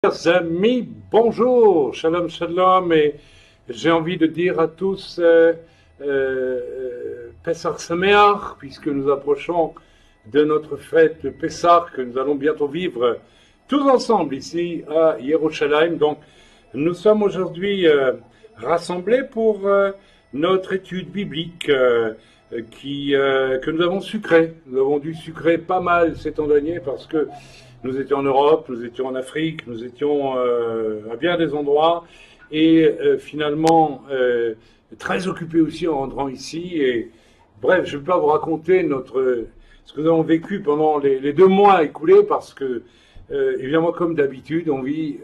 Chers amis, bonjour, shalom shalom, et j'ai envie de dire à tous Pessah Sameach, puisque nous approchons de notre fête de Pessah que nous allons bientôt vivre tous ensemble ici à Yerushalayim. Donc nous sommes aujourd'hui rassemblés pour notre étude biblique que nous avons sucrée. Nous avons dû sucrer pas mal ces temps derniers parce que nous étions en Europe, nous étions en Afrique, nous étions à bien des endroits et finalement très occupés aussi en rentrant ici. Et bref, je ne vais pas vous raconter ce que nous avons vécu pendant les 2 mois écoulés parce que évidemment, comme d'habitude, on vit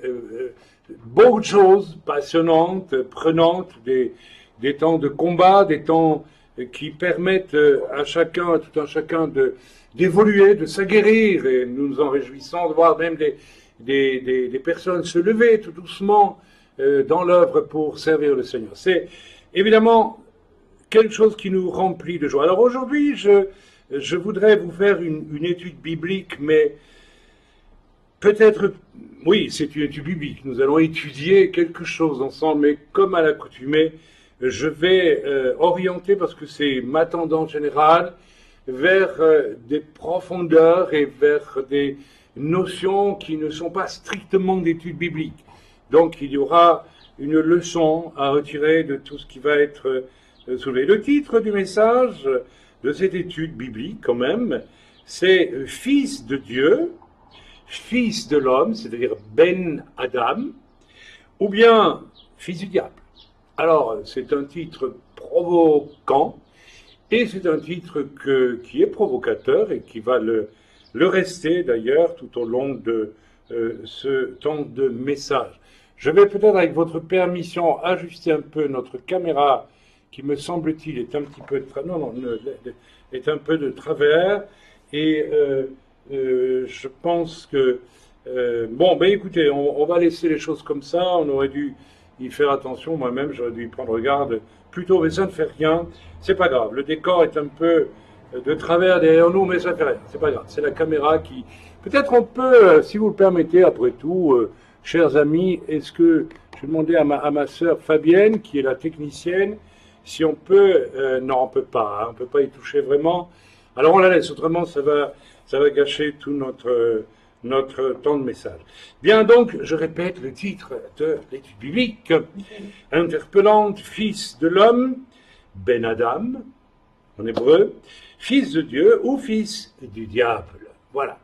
beaucoup de choses passionnantes, prenantes, des temps de combat, des temps qui permettent à tout un chacun d'évoluer, de s'aguerrir, et nous nous en réjouissons de voir même des personnes se lever tout doucement dans l'œuvre pour servir le Seigneur. C'est évidemment quelque chose qui nous remplit de joie. Alors aujourd'hui, je voudrais vous faire une étude biblique, mais peut-être, oui, c'est une étude biblique. Nous allons étudier quelque chose ensemble, mais comme à l'accoutumée, je vais orienter, parce que c'est ma tendance générale, vers des profondeurs et vers des notions qui ne sont pas strictement d'études bibliques. Donc il y aura une leçon à retirer de tout ce qui va être soulevé. Le titre du message de cette étude biblique, quand même, c'est « Fils de Dieu », fils de l'homme, c'est-à-dire Ben Adam, ou bien fils du diable. Alors, c'est un titre provoquant, et c'est un titre qui est provocateur et qui va le rester d'ailleurs tout au long de ce temps de message. Je vais peut-être, avec votre permission, ajuster un peu notre caméra, qui me semble-t-il est un petit peu est un peu de travers, et je pense que écoutez, on va laisser les choses comme ça. On aurait dû y faire attention. Moi-même, j'aurais dû y prendre garde plutôt, mais ça ne fait rien. C'est pas grave. Le décor est un peu de travers derrière nous, mais ça ne fait rien. C'est pas grave. C'est la caméra qui. Peut-être on peut, si vous le permettez, après tout, chers amis, est-ce que je vais demander à ma sœur Fabienne, qui est la technicienne, si on peut. Non, on peut pas. Hein, on peut pas y toucher vraiment. Alors on la laisse. Autrement, ça va gâcher tout notre temps de message. Bien, donc, je répète le titre de l'étude biblique, interpellante, fils de l'homme, Ben Adam, en hébreu, fils de Dieu ou fils du diable. Voilà.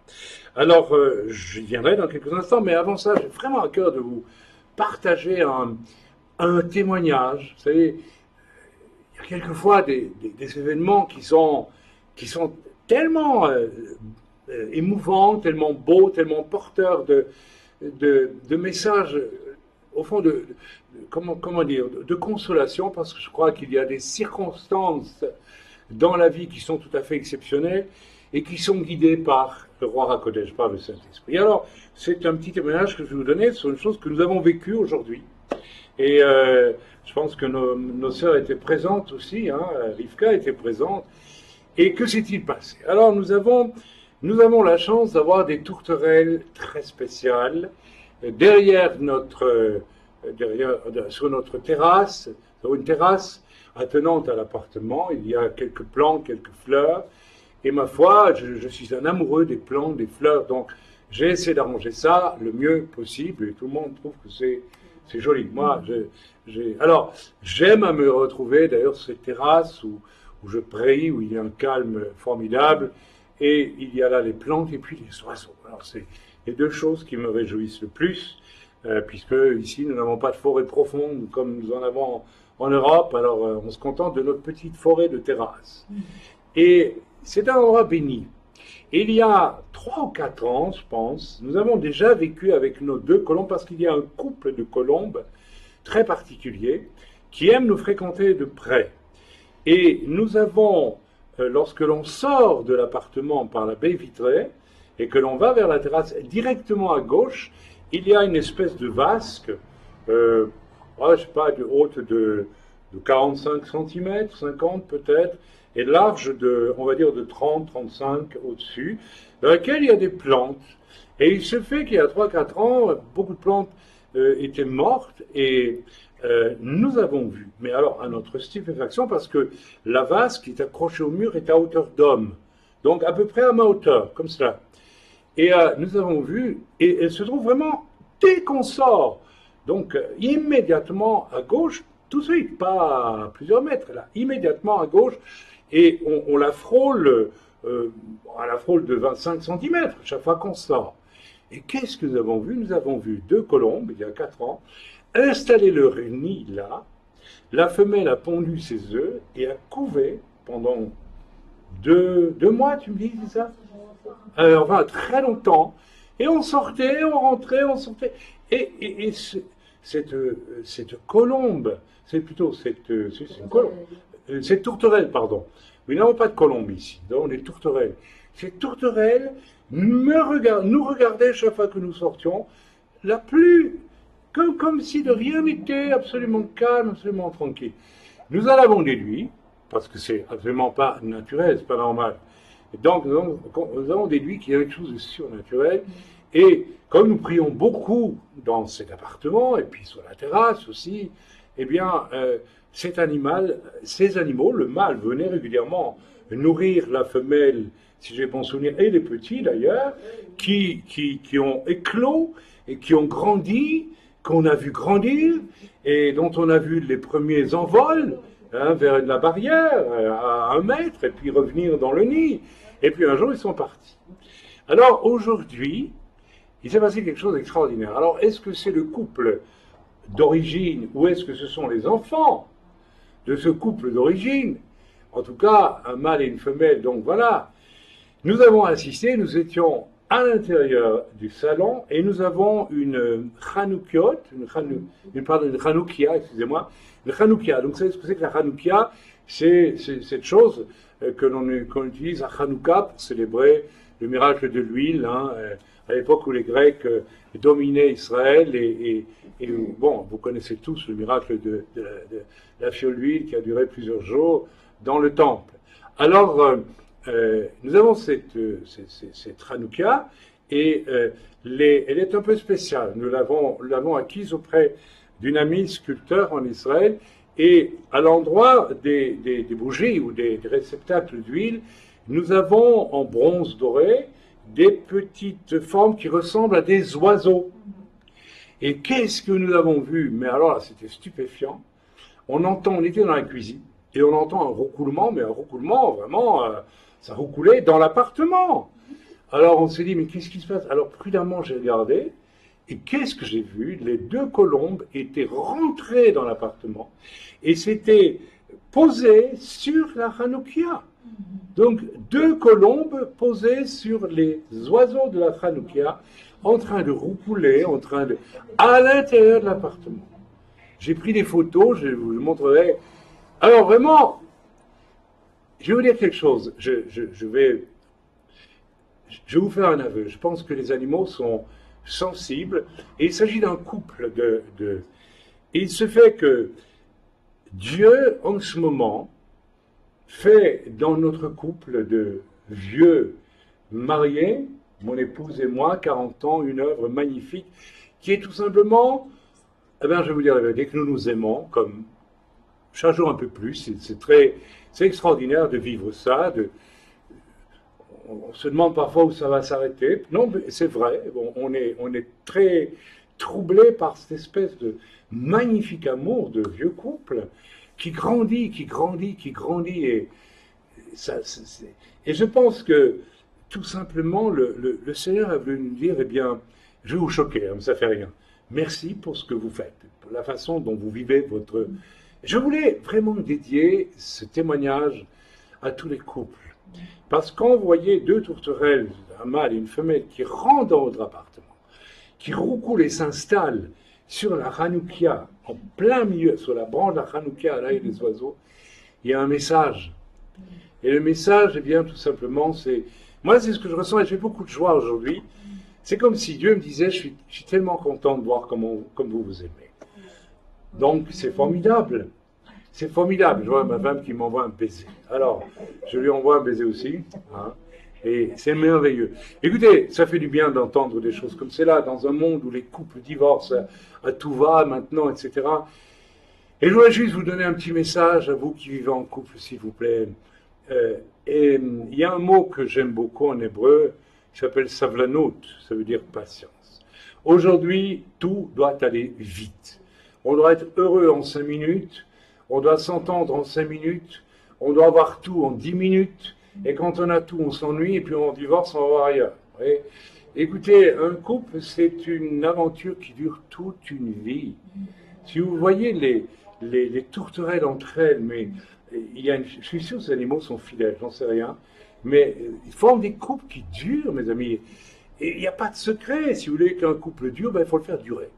Alors, j'y viendrai dans quelques instants, mais avant ça, j'ai vraiment à cœur de vous partager un témoignage. Vous savez, il y a quelquefois des événements qui sont tellement émouvant, tellement beau, tellement porteur de messages, au fond, comment dire, de consolation, parce que je crois qu'il y a des circonstances dans la vie qui sont tout à fait exceptionnelles et qui sont guidées par le roi HaKodesh, par le Saint-Esprit. Alors, c'est un petit témoignage que je vais vous donner sur une chose que nous avons vécue aujourd'hui. Et je pense que nos sœurs étaient présentes aussi, hein, Rivka était présente. Et que s'est-il passé? Alors, nous avons la chance d'avoir des tourterelles très spéciales sur notre terrasse, sur une terrasse attenante à l'appartement. Il y a quelques plantes, quelques fleurs. Et ma foi, je suis un amoureux des plantes, des fleurs. Donc, j'ai essayé d'arranger ça le mieux possible. Et tout le monde trouve que c'est joli. Moi, alors, j'aime à me retrouver d'ailleurs sur cette terrasse où je prie, où il y a un calme formidable. Et il y a là les plantes et puis les oiseaux. Alors c'est les 2 choses qui me réjouissent le plus, puisque ici nous n'avons pas de forêt profonde comme nous en avons en Europe. Alors on se contente de notre petite forêt de terrasse. Et c'est un endroit béni. Et il y a 3 ou 4 ans, je pense, nous avons déjà vécu avec nos 2 colombes, parce qu'il y a un couple de colombes très particulier qui aime nous fréquenter de près. Et nous avons, lorsque l'on sort de l'appartement par la baie vitrée et que l'on va vers la terrasse, directement à gauche, il y a une espèce de vasque, je sais pas, de haute de de 45 cm, 50 peut-être, et large de, on va dire, de 30, 35 au-dessus, dans laquelle il y a des plantes. Et il se fait qu'il y a 3-4 ans, beaucoup de plantes étaient mortes, et nous avons vu, mais alors à notre stupéfaction, parce que la vase qui est accrochée au mur est à hauteur d'homme, donc à peu près à ma hauteur, comme cela. Et nous avons vu, et elle se trouve vraiment dès qu'on sort, donc immédiatement à gauche, tout de suite, pas à plusieurs mètres, là, immédiatement à gauche, et on la frôle, à la frôle de 25 cm chaque fois qu'on sort. Et qu'est-ce que nous avons vu? Nous avons vu 2 colombes, il y a 4 ans, installer leur nid là. La femelle a pondu ses œufs et a couvé pendant 2 mois, tu me dis, c'est ça? Enfin, très longtemps. Et on sortait, on rentrait, on sortait. Et cette colombe, c'est plutôt c'est une colombe, cette tourterelle, pardon. Nous n'avons pas de colombe ici, donc on est tourterelle. Cette tourterelle nous regardait chaque fois que nous sortions, la plus, comme si de rien n'était, absolument calme, absolument tranquille. Nous en avons déduit, parce que c'est absolument pas naturel, c'est pas normal. Et donc nous avons déduit qu'il y a quelque chose de surnaturel. Et comme nous prions beaucoup dans cet appartement, et puis sur la terrasse aussi, eh bien, ces animaux, le mâle venait régulièrement nourrir la femelle, si j'ai bon souvenir, et les petits d'ailleurs, qui ont éclos et qui ont grandi, qu'on a vu grandir, et dont on a vu les premiers envols vers la barrière, à 1 mètre, et puis revenir dans le nid. Et puis un jour, ils sont partis. Alors aujourd'hui, il s'est passé quelque chose d'extraordinaire. Alors, est-ce que c'est le couple d'origine ou est-ce que ce sont les enfants de ce couple d'origine? En tout cas, un mâle et une femelle, donc voilà. Nous avons assisté, nous étions à l'intérieur du salon et nous avons une chanoukia, excusez-moi, une chanoukia. Donc, vous savez ce que c'est que la chanoukia? C'est cette chose qu'on utilise à Hanouka pour célébrer le miracle de l'huile, à l'époque où les Grecs dominaient Israël, et bon, vous connaissez tous le miracle de la fiole d'huile qui a duré plusieurs jours dans le temple. Alors, nous avons cette Hanouka, et elle est un peu spéciale. Nous l'avons acquise auprès d'une amie sculpteur en Israël, et à l'endroit des bougies ou des réceptacles d'huile, nous avons en bronze doré des petites formes qui ressemblent à des oiseaux. Et qu'est-ce que nous avons vu? Mais alors là, c'était stupéfiant. On était dans la cuisine, et on entend un roucoulement, mais un roucoulement, vraiment, ça roucoulait dans l'appartement. Alors on s'est dit, mais qu'est-ce qui se passe? Alors prudemment, j'ai regardé, et qu'est-ce que j'ai vu? Les 2 colombes étaient rentrées dans l'appartement, et s'étaient posées sur la chanoukia. Donc, 2 colombes posées sur les oiseaux de la chanoukia, en train de roucouler, à l'intérieur de l'appartement. J'ai pris des photos, je vous le montrerai. Alors vraiment, je vais vous dire quelque chose. Je vais vous faire un aveu. Je pense que les animaux sont sensibles, et il s'agit d'un couple et il se fait que Dieu, en ce moment, fait dans notre couple de vieux mariés, mon épouse et moi, 40 ans, une œuvre magnifique, qui est tout simplement, je vais vous dire la vérité, que nous nous aimons comme chaque jour un peu plus. C'est extraordinaire de vivre ça. On se demande parfois où ça va s'arrêter. Non, mais c'est vrai. Bon, on est très troublé par cette espèce de magnifique amour de vieux couple qui grandit, et je pense que tout simplement le Seigneur a voulu nous dire, eh bien, je vais vous choquer, mais ça fait rien. Merci pour ce que vous faites, pour la façon dont vous vivez votre... Je voulais vraiment dédier ce témoignage à tous les couples. Parce qu'on voyait 2 tourterelles, un mâle et une femelle, qui rentrent dans votre appartement, qui roucoulent et s'installent sur la chanoukia, en plein milieu, sur la branche de la chanoukia, à l'œil des oiseaux, il y a un message. Et le message, eh bien, tout simplement, moi, c'est ce que je ressens, et j'ai beaucoup de joie aujourd'hui. C'est comme si Dieu me disait, je suis tellement content de voir comme vous vous aimez. Donc, c'est formidable. C'est formidable. Je vois ma femme qui m'envoie un baiser. Alors, je lui envoie un baiser aussi. Hein, et c'est merveilleux. Écoutez, ça fait du bien d'entendre des choses comme cela dans un monde où les couples divorcent à tout va maintenant, etc. Et je voudrais juste vous donner un petit message à vous qui vivez en couple, s'il vous plaît. Et il y a un mot que j'aime beaucoup en hébreu qui s'appelle savlanut, ça veut dire patience. Aujourd'hui, tout doit aller vite. On doit être heureux en 5 minutes, on doit s'entendre en 5 minutes, on doit avoir tout en 10 minutes, et quand on a tout, on s'ennuie, et puis on divorce, on va voir ailleurs. Et, écoutez, un couple, c'est une aventure qui dure toute une vie. Si vous voyez les tourterelles entre elles, mais je suis sûr que ces animaux sont fidèles, j'en sais rien, mais ils forment des couples qui durent, mes amis. Et il n'y a pas de secret. Si vous voulez qu'un couple dure, il faut le faire durer.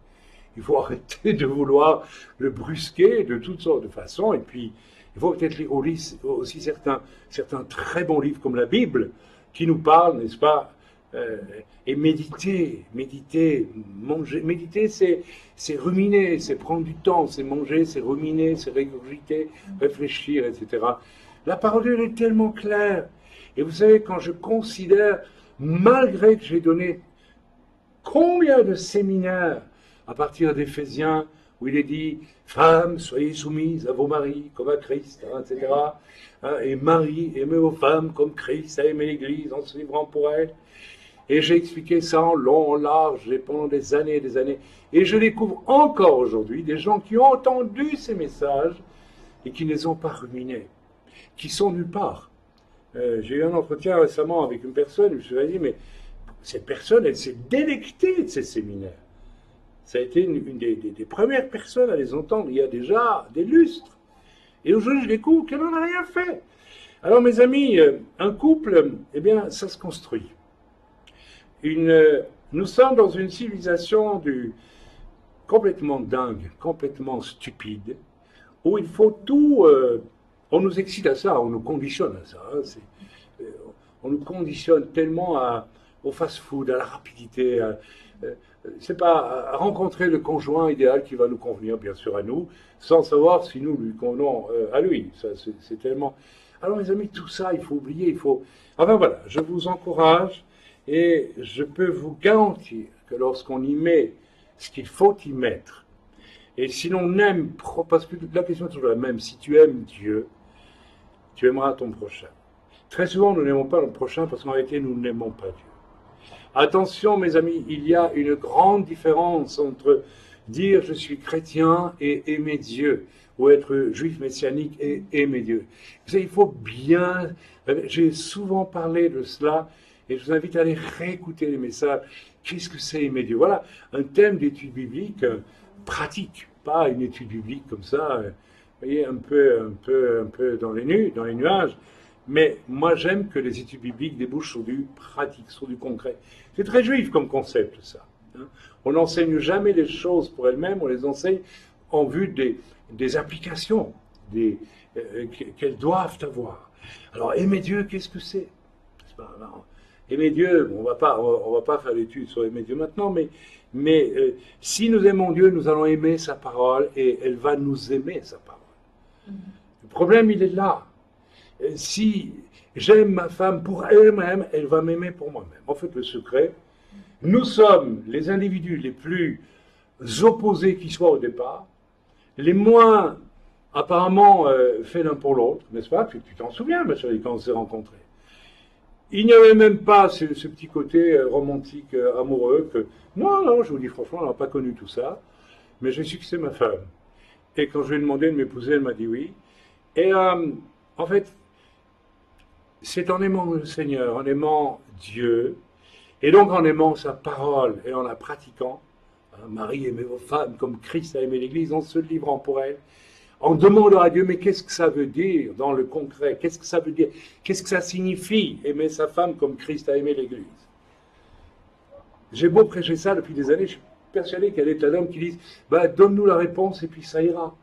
Il faut arrêter de vouloir le brusquer de toutes sortes de façons. Et puis, il faut peut-être lire aussi certains très bons livres comme la Bible, qui nous parlent, n'est-ce pas, et méditer, manger. Méditer, c'est ruminer, c'est prendre du temps, c'est manger, c'est ruminer, c'est régurgiter, réfléchir, etc. La parole de Dieu est tellement claire. Et vous savez, quand je considère, malgré que j'ai donné combien de séminaires à partir d'Éphésiens, où il est dit « Femmes, soyez soumises à vos maris comme à Christ, hein, etc. Hein, et maris, aimez vos femmes comme Christ a aimé l'Église en se livrant pour elle. » Et j'ai expliqué ça en long, en large, et pendant des années et des années. Et je découvre encore aujourd'hui des gens qui ont entendu ces messages et qui ne les ont pas ruminés, qui sont nulle part. J'ai eu un entretien récemment avec une personne, je me suis dit, mais cette personne, elle s'est délectée de ces séminaires. Ça a été une des premières personnes à les entendre il y a déjà des lustres. Et aujourd'hui, je découvre qu'elle n'en a rien fait. Alors, mes amis, un couple, eh bien, ça se construit. Nous sommes dans une civilisation complètement dingue, complètement stupide, où il faut tout... on nous excite à ça, on nous conditionne à ça. Hein, on nous conditionne tellement au fast-food, à la rapidité, c'est pas à rencontrer le conjoint idéal qui va nous convenir, bien sûr, à nous, sans savoir si nous lui convenons à lui. Ça, c'est tellement... Alors, mes amis, tout ça, il faut oublier, il faut... Enfin, voilà, je vous encourage et je peux vous garantir que lorsqu'on y met ce qu'il faut y mettre, et si l'on aime, parce que la question est toujours la même, si tu aimes Dieu, tu aimeras ton prochain. Très souvent, nous n'aimons pas le prochain parce qu'en réalité, nous n'aimons pas Dieu. Attention, mes amis, il y a une grande différence entre dire je suis chrétien et aimer Dieu, ou être juif messianique et aimer Dieu. Vous savez, il faut bien... J'ai souvent parlé de cela, et je vous invite à aller réécouter les messages. Qu'est-ce que c'est aimer Dieu? Voilà, un thème d'étude biblique pratique, pas une étude biblique comme ça, vous voyez, un peu dans les nuages. Mais moi, j'aime que les études bibliques débouchent sur du pratique, sur du concret. C'est très juif comme concept, ça. Hein. On n'enseigne jamais les choses pour elles-mêmes, on les enseigne en vue des applications qu'elles doivent avoir. Alors, aimer Dieu, qu'est-ce que c'est? Aimer Dieu, on va pas faire l'étude sur aimer Dieu maintenant, mais si nous aimons Dieu, nous allons aimer sa parole et elle va nous aimer, sa parole. Le problème, il est là. Si j'aime ma femme pour elle-même, elle va m'aimer pour moi-même. En fait, le secret, nous sommes les individus les plus opposés qui soient au départ, les moins apparemment faits l'un pour l'autre, n'est-ce pas? Tu t'en souviens, ma chérie, quand on s'est rencontrés. Il n'y avait même pas ce petit côté romantique, amoureux, que... Non, je vous dis franchement, on n'a pas connu tout ça, mais je suis que c'est ma femme. Et quand je lui ai demandé de m'épouser, elle m'a dit oui. Et en fait, c'est en aimant le Seigneur, en aimant Dieu, et donc en aimant sa parole et en la pratiquant, hein, Marie, aimez vos femmes comme Christ a aimé l'Église, en se livrant pour elle, en demandant à Dieu, mais qu'est-ce que ça veut dire dans le concret? Qu'est-ce que ça veut dire? Qu'est-ce que ça signifie, aimer sa femme comme Christ a aimé l'Église? J'ai beau prêcher ça depuis des années, je suis persuadé qu'il y a des tas d'hommes qui disent, donne-nous la réponse et puis ça ira.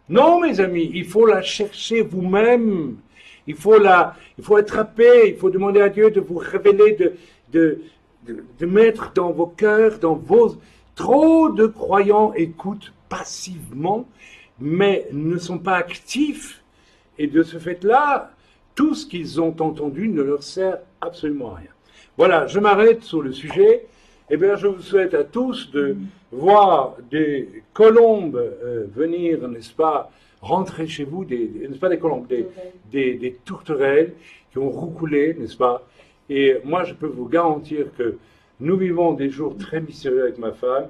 Non, mes amis, il faut la chercher vous-même. Il faut attraper, il faut demander à Dieu de vous révéler, de mettre dans vos cœurs, dans vos... Trop de croyants écoutent passivement mais ne sont pas actifs, et de ce fait-là, tout ce qu'ils ont entendu ne leur sert absolument à rien. Voilà, je m'arrête sur le sujet. Eh bien, je vous souhaite à tous de voir des colombes venir, n'est-ce pas, rentrer chez vous, n'est-ce pas des colombes, des tourterelles qui ont roucoulé, n'est-ce pas. Et moi, je peux vous garantir que nous vivons des jours très mystérieux avec ma femme.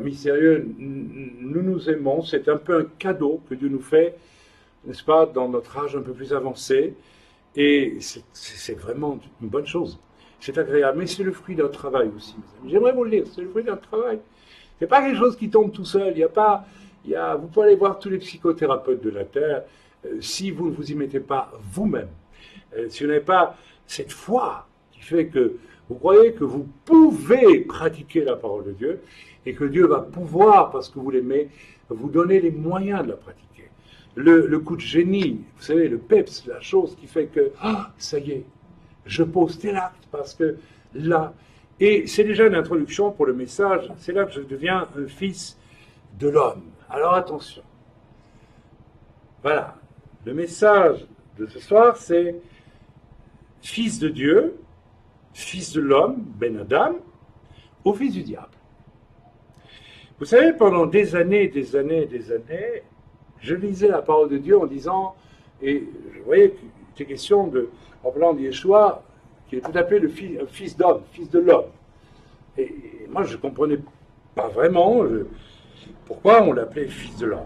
Mystérieux, nous nous aimons, c'est un peu un cadeau que Dieu nous fait, n'est-ce pas, dans notre âge un peu plus avancé. Et c'est vraiment une bonne chose. C'est agréable, mais c'est le fruit d'un travail aussi, mes amis. J'aimerais vous le dire, c'est le fruit d'un travail. C'est pas quelque chose qui tombe tout seul. Vous pouvez aller voir tous les psychothérapeutes de la Terre, si vous ne vous y mettez pas vous-même, si vous n'avez pas cette foi qui fait que vous croyez que vous pouvez pratiquer la parole de Dieu et que Dieu va pouvoir, parce que vous l'aimez, vous donner les moyens de la pratiquer. Le coup de génie, vous savez, le peps, la chose qui fait que, ça y est, je pose tel acte parce que là, et c'est déjà une introduction pour le message, c'est là que je deviens un fils de l'homme. Alors attention. Voilà, le message de ce soir, c'est fils de Dieu, fils de l'homme, Ben Adam, ou fils du diable. Vous savez, pendant des années, je lisais la parole de Dieu en disant, et je voyais qu'il était question en parlant de Yeshua, qui est tout appelé le fils d'homme, fils de l'homme. Et moi, je ne comprenais pas vraiment pourquoi on l'appelait fils de l'homme.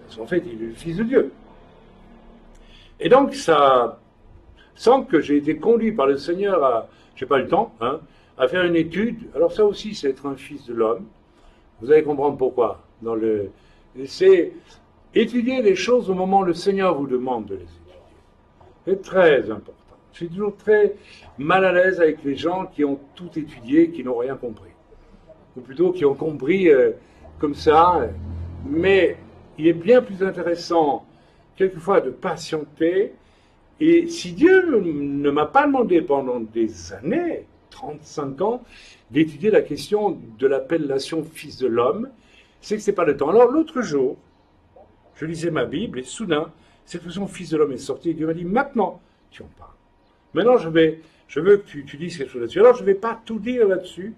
Parce qu'en fait, il est le fils de Dieu. Et donc, ça, sans que j'ai été conduit par le Seigneur à, je n'ai pas eu le temps, à faire une étude. Alors ça aussi, c'est être un fils de l'homme. Vous allez comprendre pourquoi. C'est étudier les choses au moment où le Seigneur vous demande de les étudier. C'est très important. Je suis toujours très mal à l'aise avec les gens qui ont tout étudié, qui n'ont rien compris. Ou plutôt qui ont compris comme ça. Mais il est bien plus intéressant, quelquefois, de patienter. Et si Dieu ne m'a pas demandé pendant des années, 35 ans, d'étudier la question de l'appellation fils de l'homme, c'est que ce n'est pas le temps. Alors l'autre jour, je lisais ma Bible et soudain, cette expression fils de l'homme est sortie et Dieu m'a dit, maintenant, tu en parles. Maintenant, je veux que tu dises quelque chose là-dessus. Alors, je ne vais pas tout dire là-dessus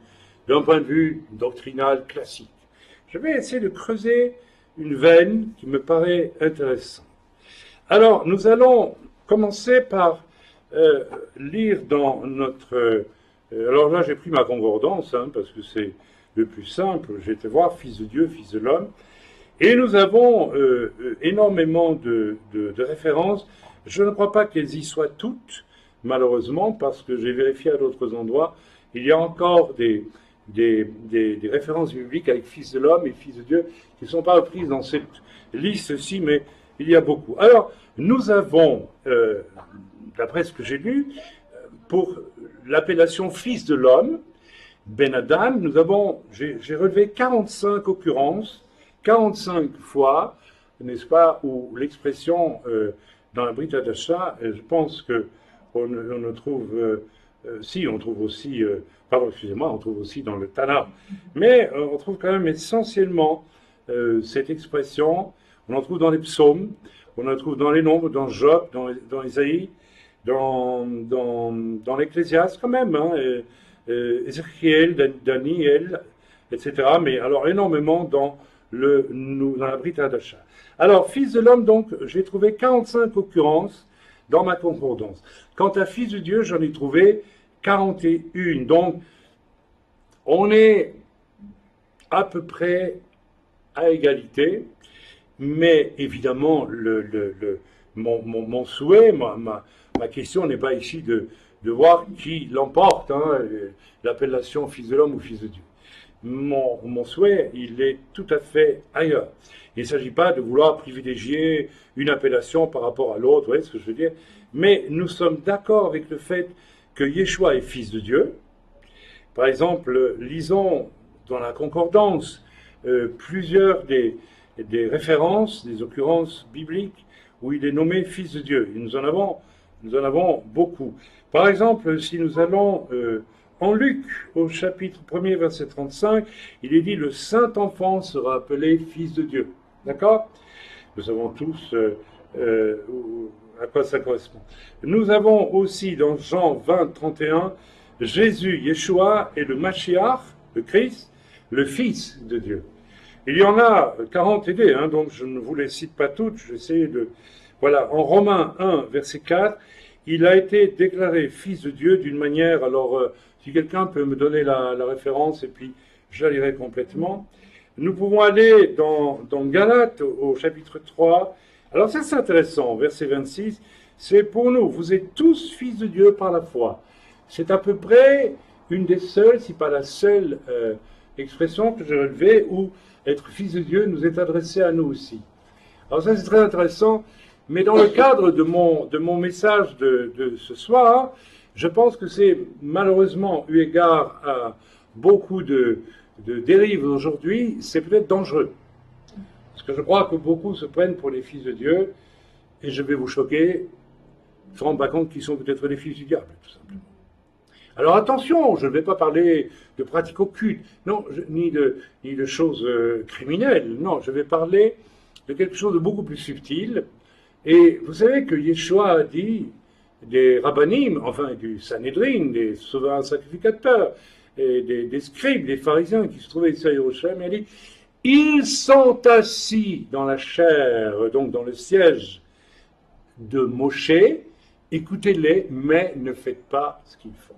d'un point de vue doctrinal classique. Je vais essayer de creuser une veine qui me paraît intéressante. Alors, nous allons commencer par lire dans notre... alors là, j'ai pris ma concordance, parce que c'est le plus simple. J'ai été voir fils de Dieu, fils de l'homme. Et nous avons énormément de références. Je ne crois pas qu'elles y soient toutes, malheureusement, parce que j'ai vérifié à d'autres endroits. Il y a encore des références bibliques avec fils de l'homme et fils de Dieu qui ne sont pas reprises dans cette liste-ci, mais il y a beaucoup. Alors, nous avons, d'après ce que j'ai lu, pour l'appellation fils de l'homme, Ben Adam, j'ai relevé 45 occurrences, 45 fois, n'est-ce pas, où l'expression dans la Brit Hadasha, je pense qu'on ne trouve, on trouve aussi, on trouve aussi dans le Tanakh, mais on trouve quand même essentiellement cette expression, on en trouve dans les psaumes, on en trouve dans les nombres, dans Job, dans Isaïe, dans l'Ecclésiaste quand même, Ézéchiel, Daniel, etc. Mais alors énormément dans la Brit Hadasha. Alors, fils de l'homme, donc, j'ai trouvé 45 occurrences dans ma concordance. Quant à fils de Dieu, j'en ai trouvé 41. Donc, on est à peu près à égalité, mais évidemment, mon souhait, ma question n'est pas ici de voir qui l'emporte, l'appellation fils de l'homme ou fils de Dieu. Mon souhait, il est tout à fait ailleurs. Il ne s'agit pas de vouloir privilégier une appellation par rapport à l'autre, vous voyez ce que je veux dire. Mais nous sommes d'accord avec le fait que Yeshua est fils de Dieu. Par exemple, lisons dans la concordance plusieurs des références, des occurrences bibliques où il est nommé fils de Dieu. Et nous en avons beaucoup. Par exemple, si nous allons en Luc, au chapitre 1er, verset 35, il est dit « Le Saint-Enfant sera appelé Fils de Dieu ». D'accord ? nous savons tous à quoi ça correspond. Nous avons aussi dans Jean 20, 31, Jésus, Yeshua et le Mashiach, le Christ, le Fils de Dieu. Il y en a 40 idées, donc je ne vous les cite pas toutes, j'essaie de... Voilà, en Romains 1, verset 4, il a été déclaré Fils de Dieu d'une manière, alors si quelqu'un peut me donner la référence et puis je la lirai complètement. Nous pouvons aller dans Galates au chapitre 3. Alors ça c'est intéressant, verset 26, c'est pour nous, vous êtes tous fils de Dieu par la foi. C'est à peu près une des seules, si pas la seule expression que j'ai relevée où être fils de Dieu nous est adressé à nous aussi. Alors ça c'est très intéressant, mais dans le cadre de mon message de ce soir, je pense que c'est malheureusement, eu égard à beaucoup de dérives aujourd'hui, c'est peut-être dangereux. Parce que je crois que beaucoup se prennent pour les fils de Dieu, et je vais vous choquer, ils ne se rendent pas compte qu'ils sont peut-être les fils du diable, tout simplement. Alors attention, je ne vais pas parler de pratiques occultes, non, ni de choses criminelles, non, je vais parler de quelque chose de beaucoup plus subtil. Et vous savez que Yeshua a dit des rabbinim, enfin du Sanhédrin, des souverains sacrificateurs, et des scribes, des pharisiens qui se trouvaient ici à Jérusalem, il a dit « Ils sont assis dans la chair, donc dans le siège de Moshe, écoutez-les, mais ne faites pas ce qu'ils font. »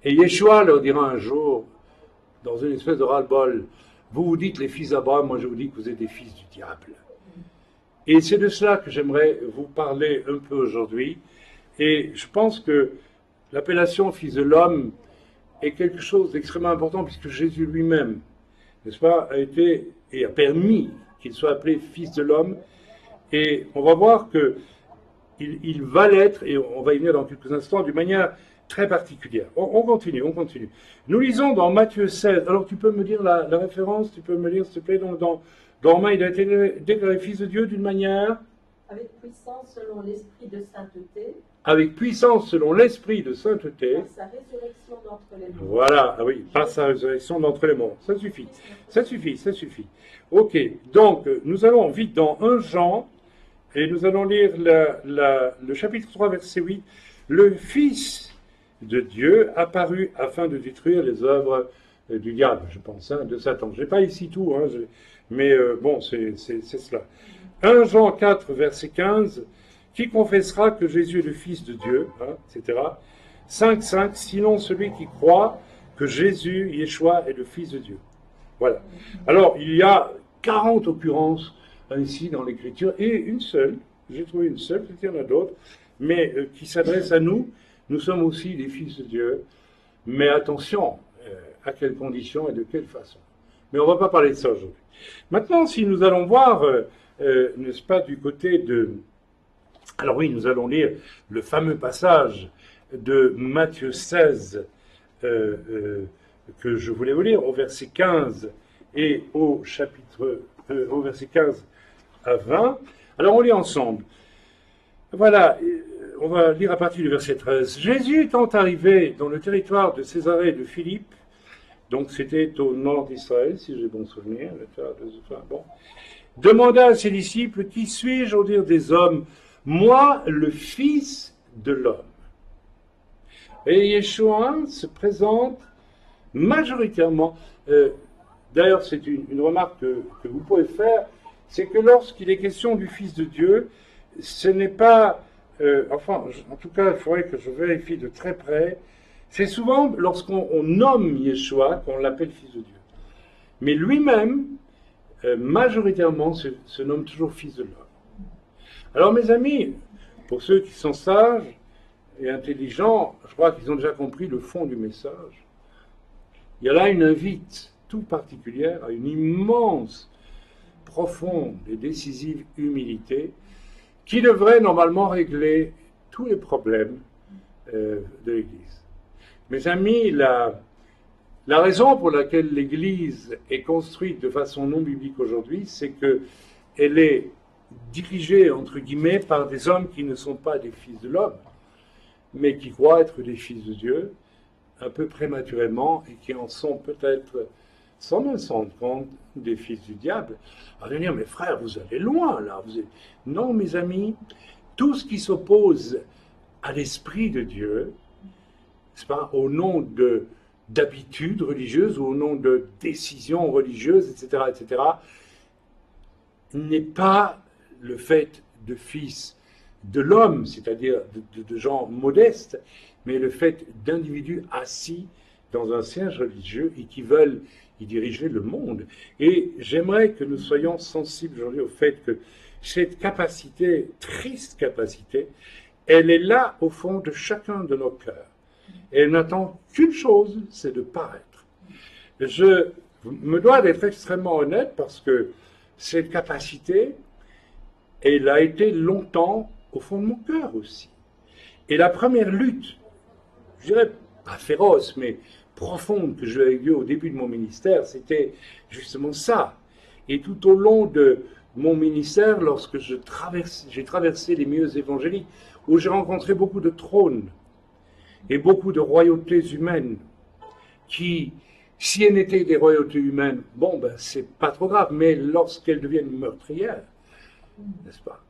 Et Yeshua leur dira un jour, dans une espèce de ras-le-bol, vous vous dites les fils d'Abraham, moi je vous dis que vous êtes des fils du diable. Et c'est de cela que j'aimerais vous parler un peu aujourd'hui. Et je pense que l'appellation fils de l'homme est quelque chose d'extrêmement important puisque Jésus lui-même, n'est-ce pas, a été et a permis qu'il soit appelé fils de l'homme. Et on va voir que il va l'être, et on va y venir dans quelques instants, d'une manière très particulière. On continue. Nous lisons dans Matthieu 16. Alors tu peux me dire la référence, tu peux me lire s'il te plaît, dans Romains, il a été déclaré fils de Dieu d'une manière... Avec puissance selon l'esprit de sainteté. Avec puissance selon l'esprit de sainteté. Par sa résurrection d'entre les morts. Voilà, oui, par sa résurrection d'entre les morts. Ça suffit. Ok, donc nous allons vite dans 1 Jean, et nous allons lire le chapitre 3, verset 8. Le Fils de Dieu apparut afin de détruire les œuvres du diable, je pense, de Satan. Je n'ai pas ici tout, mais bon, c'est cela. 1 Jean 4, verset 15, qui confessera que Jésus est le Fils de Dieu, etc. 5, sinon celui qui croit que Jésus, Yeshua, est le Fils de Dieu. Voilà. Alors, il y a 40 occurrences ici dans l'Écriture, et une seule, j'ai trouvé une seule, peut-être qu'il y en a d'autres, mais qui s'adresse à nous. Nous sommes aussi des fils de Dieu, mais attention, à quelles conditions et de quelle façon. Mais on ne va pas parler de ça aujourd'hui. Maintenant, si nous allons voir, n'est-ce pas, du côté de... Alors oui, nous allons lire le fameux passage de Matthieu 16 que je voulais vous lire, au verset 15 et au verset 15 à 20. Alors on lit ensemble. Voilà, on va lire à partir du verset 13. Jésus étant arrivé dans le territoire de Césarée de Philippe, donc c'était au nord d'Israël, si j'ai bon souvenir, demanda à ses disciples, qui suis-je au dire des hommes? Moi, le Fils de l'homme. Et Yeshua se présente majoritairement, d'ailleurs c'est une remarque que vous pouvez faire, c'est que lorsqu'il est question du Fils de Dieu, ce n'est pas, en tout cas, il faudrait que je vérifie de très près, c'est souvent lorsqu'on nomme Yeshua qu'on l'appelle Fils de Dieu. Mais lui-même, majoritairement, se nomme toujours Fils de l'homme. Alors mes amis, pour ceux qui sont sages et intelligents, je crois qu'ils ont déjà compris le fond du message. Il y a là une invite tout particulière à une immense, profonde et décisive humilité qui devrait normalement régler tous les problèmes de l'Église. Mes amis, la raison pour laquelle l'Église est construite de façon non biblique aujourd'hui, c'est qu'elle est dirigée, entre guillemets, par des hommes qui ne sont pas des fils de l'homme, mais qui croient être des fils de Dieu, un peu prématurément, et qui en sont peut-être sans même se rendre compte, des fils du diable. On va dire, mais frère, vous allez loin là. Non, mes amis, tout ce qui s'oppose à l'Esprit de Dieu, n'est-ce pas, au nom d'habitudes religieuses ou au nom de décisions religieuses, etc., n'est pas le fait de fils de l'homme, c'est-à-dire de gens modestes, mais le fait d'individus assis dans un siège religieux et qui veulent y diriger le monde. Et j'aimerais que nous soyons sensibles aujourd'hui au fait que cette capacité, triste capacité, elle est là au fond de chacun de nos cœurs. Et elle n'attend qu'une chose, c'est de paraître. Je me dois d'être extrêmement honnête parce que cette capacité, elle a été longtemps au fond de mon cœur aussi. Et la première lutte, je dirais pas féroce, mais profonde que j'ai eue au début de mon ministère, c'était justement ça. Et tout au long de mon ministère, lorsque j'ai traversé les milieux évangéliques, où j'ai rencontré beaucoup de trônes et beaucoup de royautés humaines, qui, si elles n'étaient des royautés humaines, bon, ben, c'est pas trop grave, mais lorsqu'elles deviennent meurtrières, n'est-ce pas?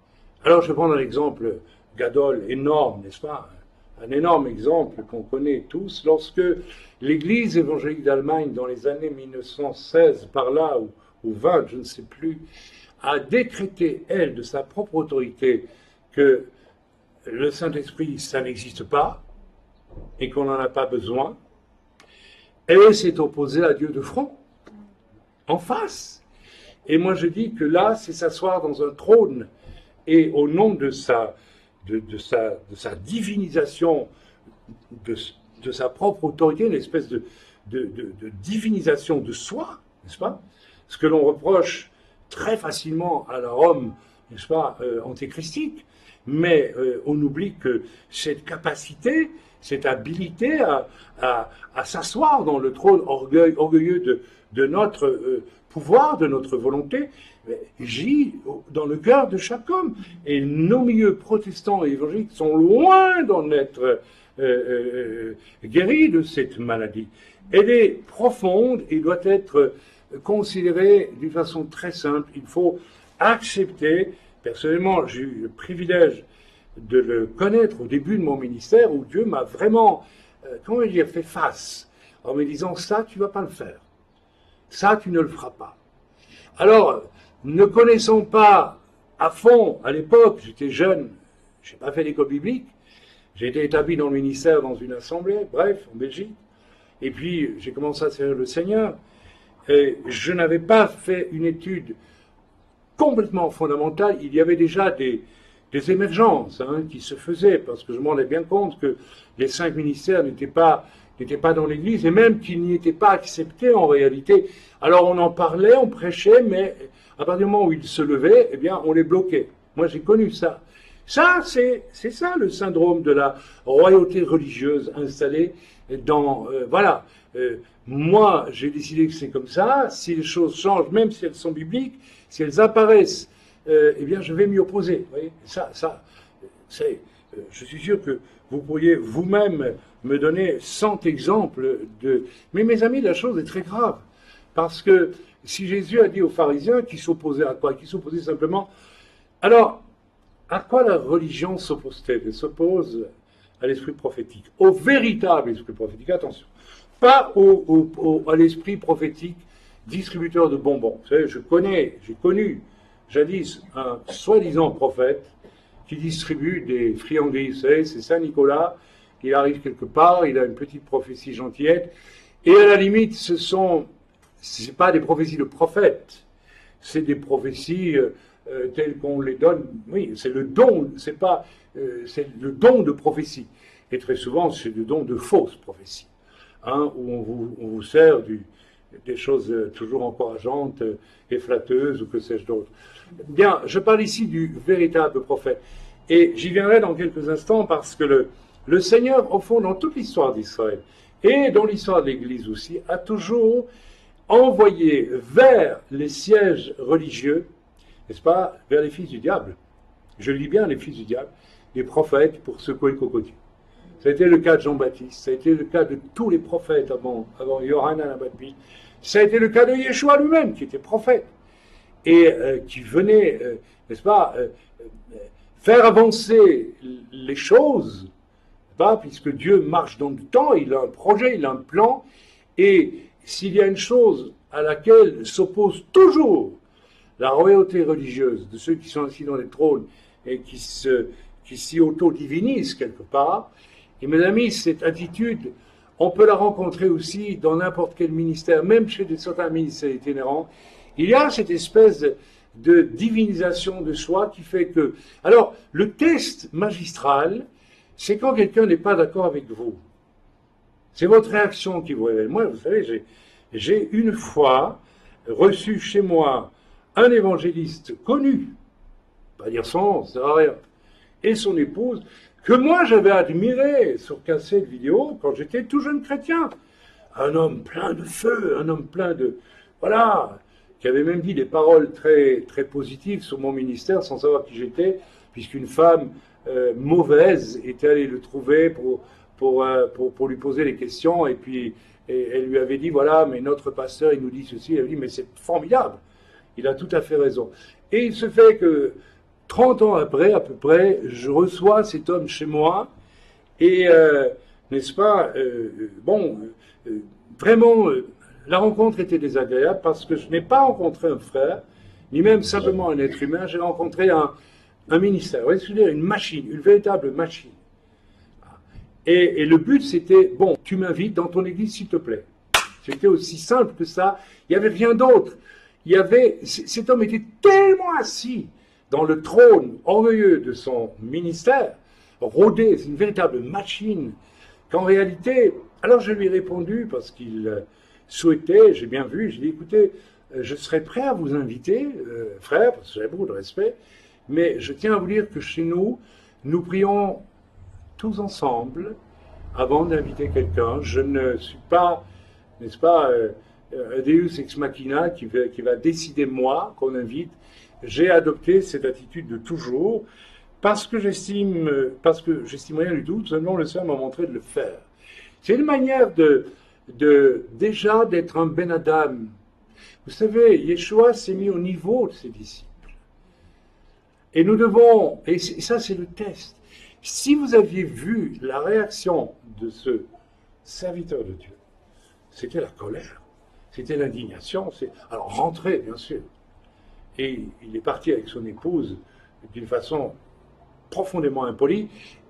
Alors, je vais prendre un exemple gadol, énorme, n'est-ce pas? Un énorme exemple qu'on connaît tous, lorsque l'Église évangélique d'Allemagne, dans les années 1916, par là, ou 20, je ne sais plus, a décrété, elle, de sa propre autorité, que le Saint-Esprit, ça n'existe pas, et qu'on n'en a pas besoin, elle s'est opposée à Dieu de front, en face. Et moi je dis que là, c'est s'asseoir dans un trône, et au nom de sa divinisation, de sa propre autorité, une espèce de divinisation de soi, n'est-ce pas? Ce que l'on reproche très facilement à la Rome, n'est-ce pas, antéchristique, mais on oublie que cette capacité, cette habilité à s'asseoir dans le trône orgueilleux de notre pouvoir, de notre volonté, gît dans le cœur de chaque homme. Et nos milieux protestants et évangéliques sont loin d'en être guéris de cette maladie. Elle est profonde et doit être considérée d'une façon très simple. Il faut accepter. Personnellement, j'ai eu le privilège de le connaître au début de mon ministère, où Dieu m'a vraiment, comment dire, fait face, en me disant, ça, tu ne vas pas le faire. Ça, tu ne le feras pas. Alors, ne connaissant pas à fond, à l'époque, j'étais jeune, je n'ai pas fait l'école biblique, j'ai été établi dans le ministère, dans une assemblée, bref, en Belgique, et puis j'ai commencé à servir le Seigneur, et je n'avais pas fait une étude complètement fondamentale. Il y avait déjà des émergences qui se faisaient, parce que je me rendais bien compte que les 5 ministères n'étaient pas dans l'Église, et même qu'ils n'y étaient pas acceptés en réalité. Alors on en parlait, on prêchait, mais à partir du moment où ils se levaient, eh bien on les bloquait. Moi j'ai connu ça. Ça, c'est ça le syndrome de la royauté religieuse installée dans... voilà. Moi, j'ai décidé que c'est comme ça. Si les choses changent, même si elles sont bibliques, si elles apparaissent, eh bien, je vais m'y opposer. Vous voyez, je suis sûr que vous pourriez vous-même me donner 100 exemples de... Mais mes amis, la chose est très grave. Parce que si Jésus a dit aux pharisiens qu'ils s'opposaient à quoi? Qu'ils s'opposaient simplement... Alors, à quoi la religion s'oppose-t-elle? Elle s'oppose à l'esprit prophétique, au véritable esprit prophétique, attention. Pas à l'esprit prophétique distributeur de bonbons. Vous savez, j'ai connu jadis un soi-disant prophète qui distribue des friandises. Vous savez, c'est Saint-Nicolas, il arrive quelque part, il a une petite prophétie gentillette, et à la limite, c'est pas des prophéties de prophètes, c'est des prophéties telles qu'on les donne. Oui, c'est le don, c'est le don de prophétie. Et très souvent, c'est le don de fausses prophéties. Où on vous sert des choses toujours encourageantes et flatteuses, ou que sais-je d'autre. Bien, je parle ici du véritable prophète. Et j'y viendrai dans quelques instants parce que le Seigneur, au fond, dans toute l'histoire d'Israël, et dans l'histoire de l'Église aussi, a toujours envoyé vers les sièges religieux, n'est-ce pas, vers les fils du diable. Je lis bien les fils du diable, les prophètes pour secouer le cocotier. Ça a été le cas de Jean-Baptiste, ça a été le cas de tous les prophètes avant Yohanan Abatbi. Ça a été le cas de Yeshua lui-même, qui était prophète, et qui venait, n'est-ce pas, faire avancer les choses, pas, puisque Dieu marche dans le temps, il a un projet, il a un plan, et s'il y a une chose à laquelle s'oppose toujours la royauté religieuse de ceux qui sont assis dans les trônes et qui s'y auto-divinisent quelque part, et mes amis, cette attitude, on peut la rencontrer aussi dans n'importe quel ministère, même chez certains ministères itinérants. Il y a cette espèce de divinisation de soi qui fait que... Alors, le test magistral, c'est quand quelqu'un n'est pas d'accord avec vous. C'est votre réaction qui vous révèle. Moi, vous savez, j'ai une fois reçu chez moi un évangéliste connu, pas dire son nom, ça sert à rien, et son épouse, que moi j'avais admiré sur cassette vidéo quand j'étais tout jeune chrétien. Un homme plein de feu, un homme plein de... Voilà, qui avait même dit des paroles très, très positives sur mon ministère sans savoir qui j'étais, puisqu'une femme mauvaise était allée le trouver pour lui poser des questions, et puis elle lui avait dit, voilà, mais notre pasteur, il nous dit ceci, elle a dit, mais c'est formidable, il a tout à fait raison. Et il se fait que 30 ans après, à peu près, je reçois cet homme chez moi, et, n'est-ce pas, vraiment, la rencontre était désagréable parce que je n'ai pas rencontré un frère, ni même simplement un être humain, j'ai rencontré un ministère, vous voyez, une machine, une véritable machine. Et le but, c'était, bon, tu m'invites dans ton église, s'il te plaît. C'était aussi simple que ça, il n'y avait rien d'autre. Cet homme était tellement assis dans le trône orgueilleux de son ministère, rodé, c'est une véritable machine, qu'en réalité, alors je lui ai répondu, parce qu'il souhaitait, j'ai bien vu, j'ai dit, écoutez, je serais prêt à vous inviter, frère, parce que j'avais beaucoup de respect, mais je tiens à vous dire que chez nous, nous prions tous ensemble avant d'inviter quelqu'un. Je ne suis pas, n'est-ce pas, un Deus ex machina qui va décider moi qu'on invite. J'ai adopté cette attitude de toujours parce que j'estime rien du tout simplement le Seigneur m'a montré de le faire. C'est une manière déjà d'être un Ben Adam. Vous savez, Yeshua s'est mis au niveau de ses disciples. Et nous devons, et ça c'est le test, si vous aviez vu la réaction de ce serviteur de Dieu, c'était la colère, c'était l'indignation, alors rentré bien sûr. Et il est parti avec son épouse d'une façon profondément impolie,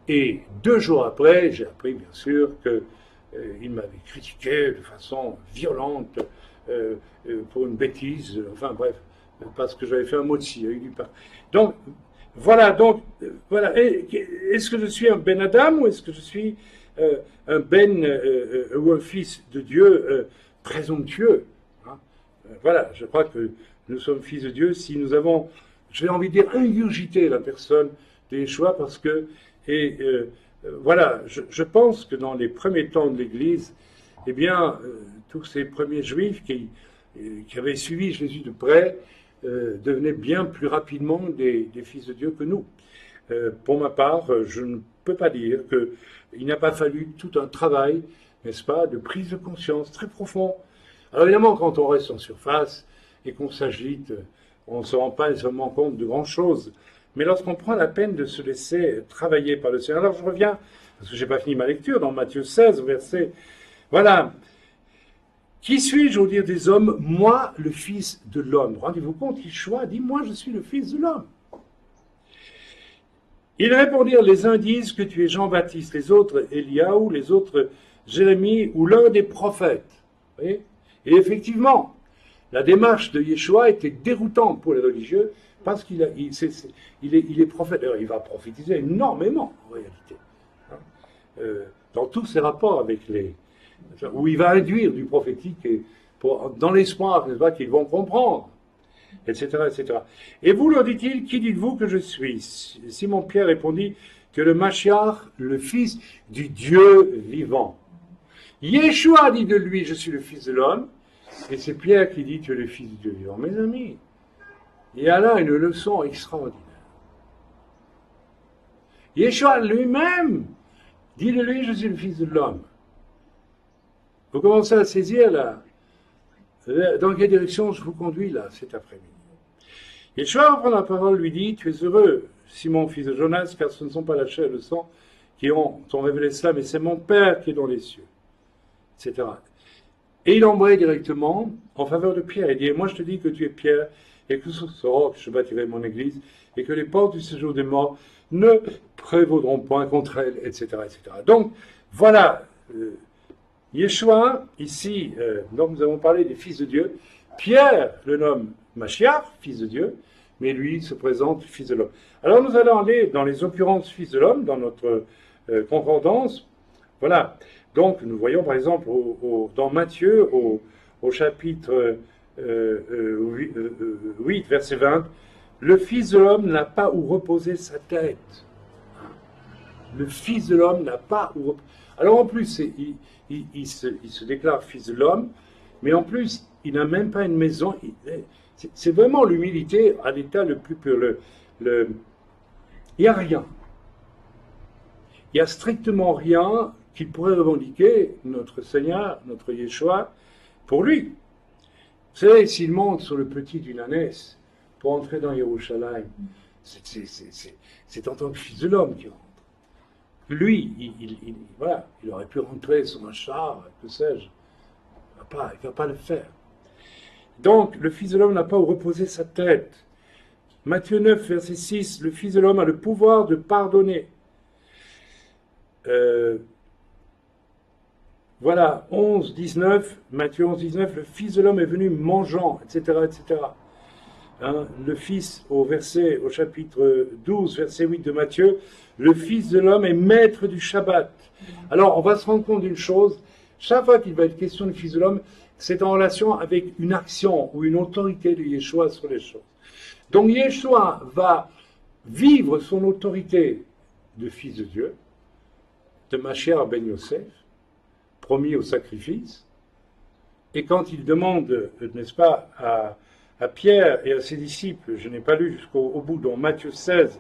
et 2 jours après, j'ai appris bien sûr qu'il m'avait critiqué de façon violente pour une bêtise, enfin bref, parce que j'avais fait un mot de scie avec du pain. Donc, voilà. Est-ce que je suis un Ben Adam ou est-ce que je suis un Ben ou un fils de Dieu présomptueux, hein? Voilà, je crois que nous sommes fils de Dieu si nous avons, j'ai envie de dire, ingurgité la personne de Yeshua parce que, voilà, je pense que dans les premiers temps de l'Église, eh bien, tous ces premiers juifs qui avaient suivi Jésus de près, devenaient bien plus rapidement des fils de Dieu que nous. Pour ma part, je ne peux pas dire qu'il n'a pas fallu tout un travail, n'est-ce pas, de prise de conscience très profond. Alors évidemment, quand on reste en surface et qu'on s'agite, on ne se rend pas nécessairement compte de grand-chose. Mais lorsqu'on prend la peine de se laisser travailler par le Seigneur, alors je reviens, parce que je n'ai pas fini ma lecture, dans Matthieu 16, verset, voilà. Qui suis-je au dire des hommes? Moi, le Fils de l'homme. Rendez-vous compte, Yeshua dit, moi, je suis le Fils de l'homme. Ils répondirent, les uns disent que tu es Jean-Baptiste, les autres Eliaou, les autres Jérémie ou l'un des prophètes. Vous voyez? Et effectivement, la démarche de Yeshua était déroutante pour les religieux parce qu'il est prophète. D'ailleurs, il va prophétiser énormément, en réalité, dans tous ses rapports avec où il va induire du prophétique dans l'espoir, n'est-ce pas, qu'ils vont comprendre, etc., etc. Et vous, leur dit-il, qui dites-vous que je suis? Simon-Pierre répondit que le Mashiach, le fils du Dieu vivant. Yeshua dit de lui, je suis le fils de l'homme, et c'est Pierre qui dit, tu es le fils du Dieu vivant. Mes amis, il y a là une leçon extraordinaire. Yeshua lui-même dit de lui, je suis le fils de l'homme. Vous commencez à saisir Dans quelle direction je vous conduis là, cet après-midi? Yeshua reprend la parole, lui dit, tu es heureux, Simon, fils de Jonas, car ce ne sont pas la chair et le sang qui t'ont révélé cela, mais c'est mon Père qui est dans les cieux, etc. Et il embraye directement en faveur de Pierre. Il dit, moi je te dis que tu es Pierre, et que sur ce roc je bâtirai mon église, et que les portes du séjour des morts ne prévaudront point contre elle, etc. etc. Donc, voilà, Yeshua, ici, donc nous avons parlé des fils de Dieu. Pierre le nomme Mashiach, fils de Dieu, mais lui se présente fils de l'homme. Alors nous allons aller dans les occurrences fils de l'homme, dans notre concordance. Voilà. Donc nous voyons par exemple dans Matthieu, au chapitre 8, verset 20, le fils de l'homme n'a pas où reposer sa tête. Le fils de l'homme n'a pas où reposer. Alors en plus, il se déclare fils de l'homme, mais en plus, il n'a même pas une maison. C'est vraiment l'humilité à l'état le plus pur. Il n'y a rien. Il n'y a strictement rien qu'il pourrait revendiquer notre Seigneur, notre Yeshua, pour lui. Vous savez, s'il monte sur le petit d'une ânesse pour entrer dans Yerushalayim, c'est en tant que fils de l'homme qu'il rentre. Lui, voilà, il aurait pu rentrer sur un char, que sais-je. Il ne va pas le faire. Donc, le Fils de l'homme n'a pas où reposer sa tête. Matthieu 9, verset 6, le Fils de l'homme a le pouvoir de pardonner. Voilà, 11, 19, Matthieu 11, 19, le Fils de l'homme est venu mangeant, etc., etc. Hein, le Fils, au chapitre 12, verset 8 de Matthieu, le Fils de l'homme est maître du Shabbat. Alors, on va se rendre compte d'une chose, chaque fois qu'il va être question du Fils de l'homme, c'est en relation avec une action ou une autorité de Yeshua sur les choses. Donc Yeshua va vivre son autorité de Fils de Dieu, de Mashiach ben Yosef, promis au sacrifice, et quand il demande, n'est-ce pas, à Pierre et à ses disciples, je n'ai pas lu jusqu'au bout, dans Matthieu 16,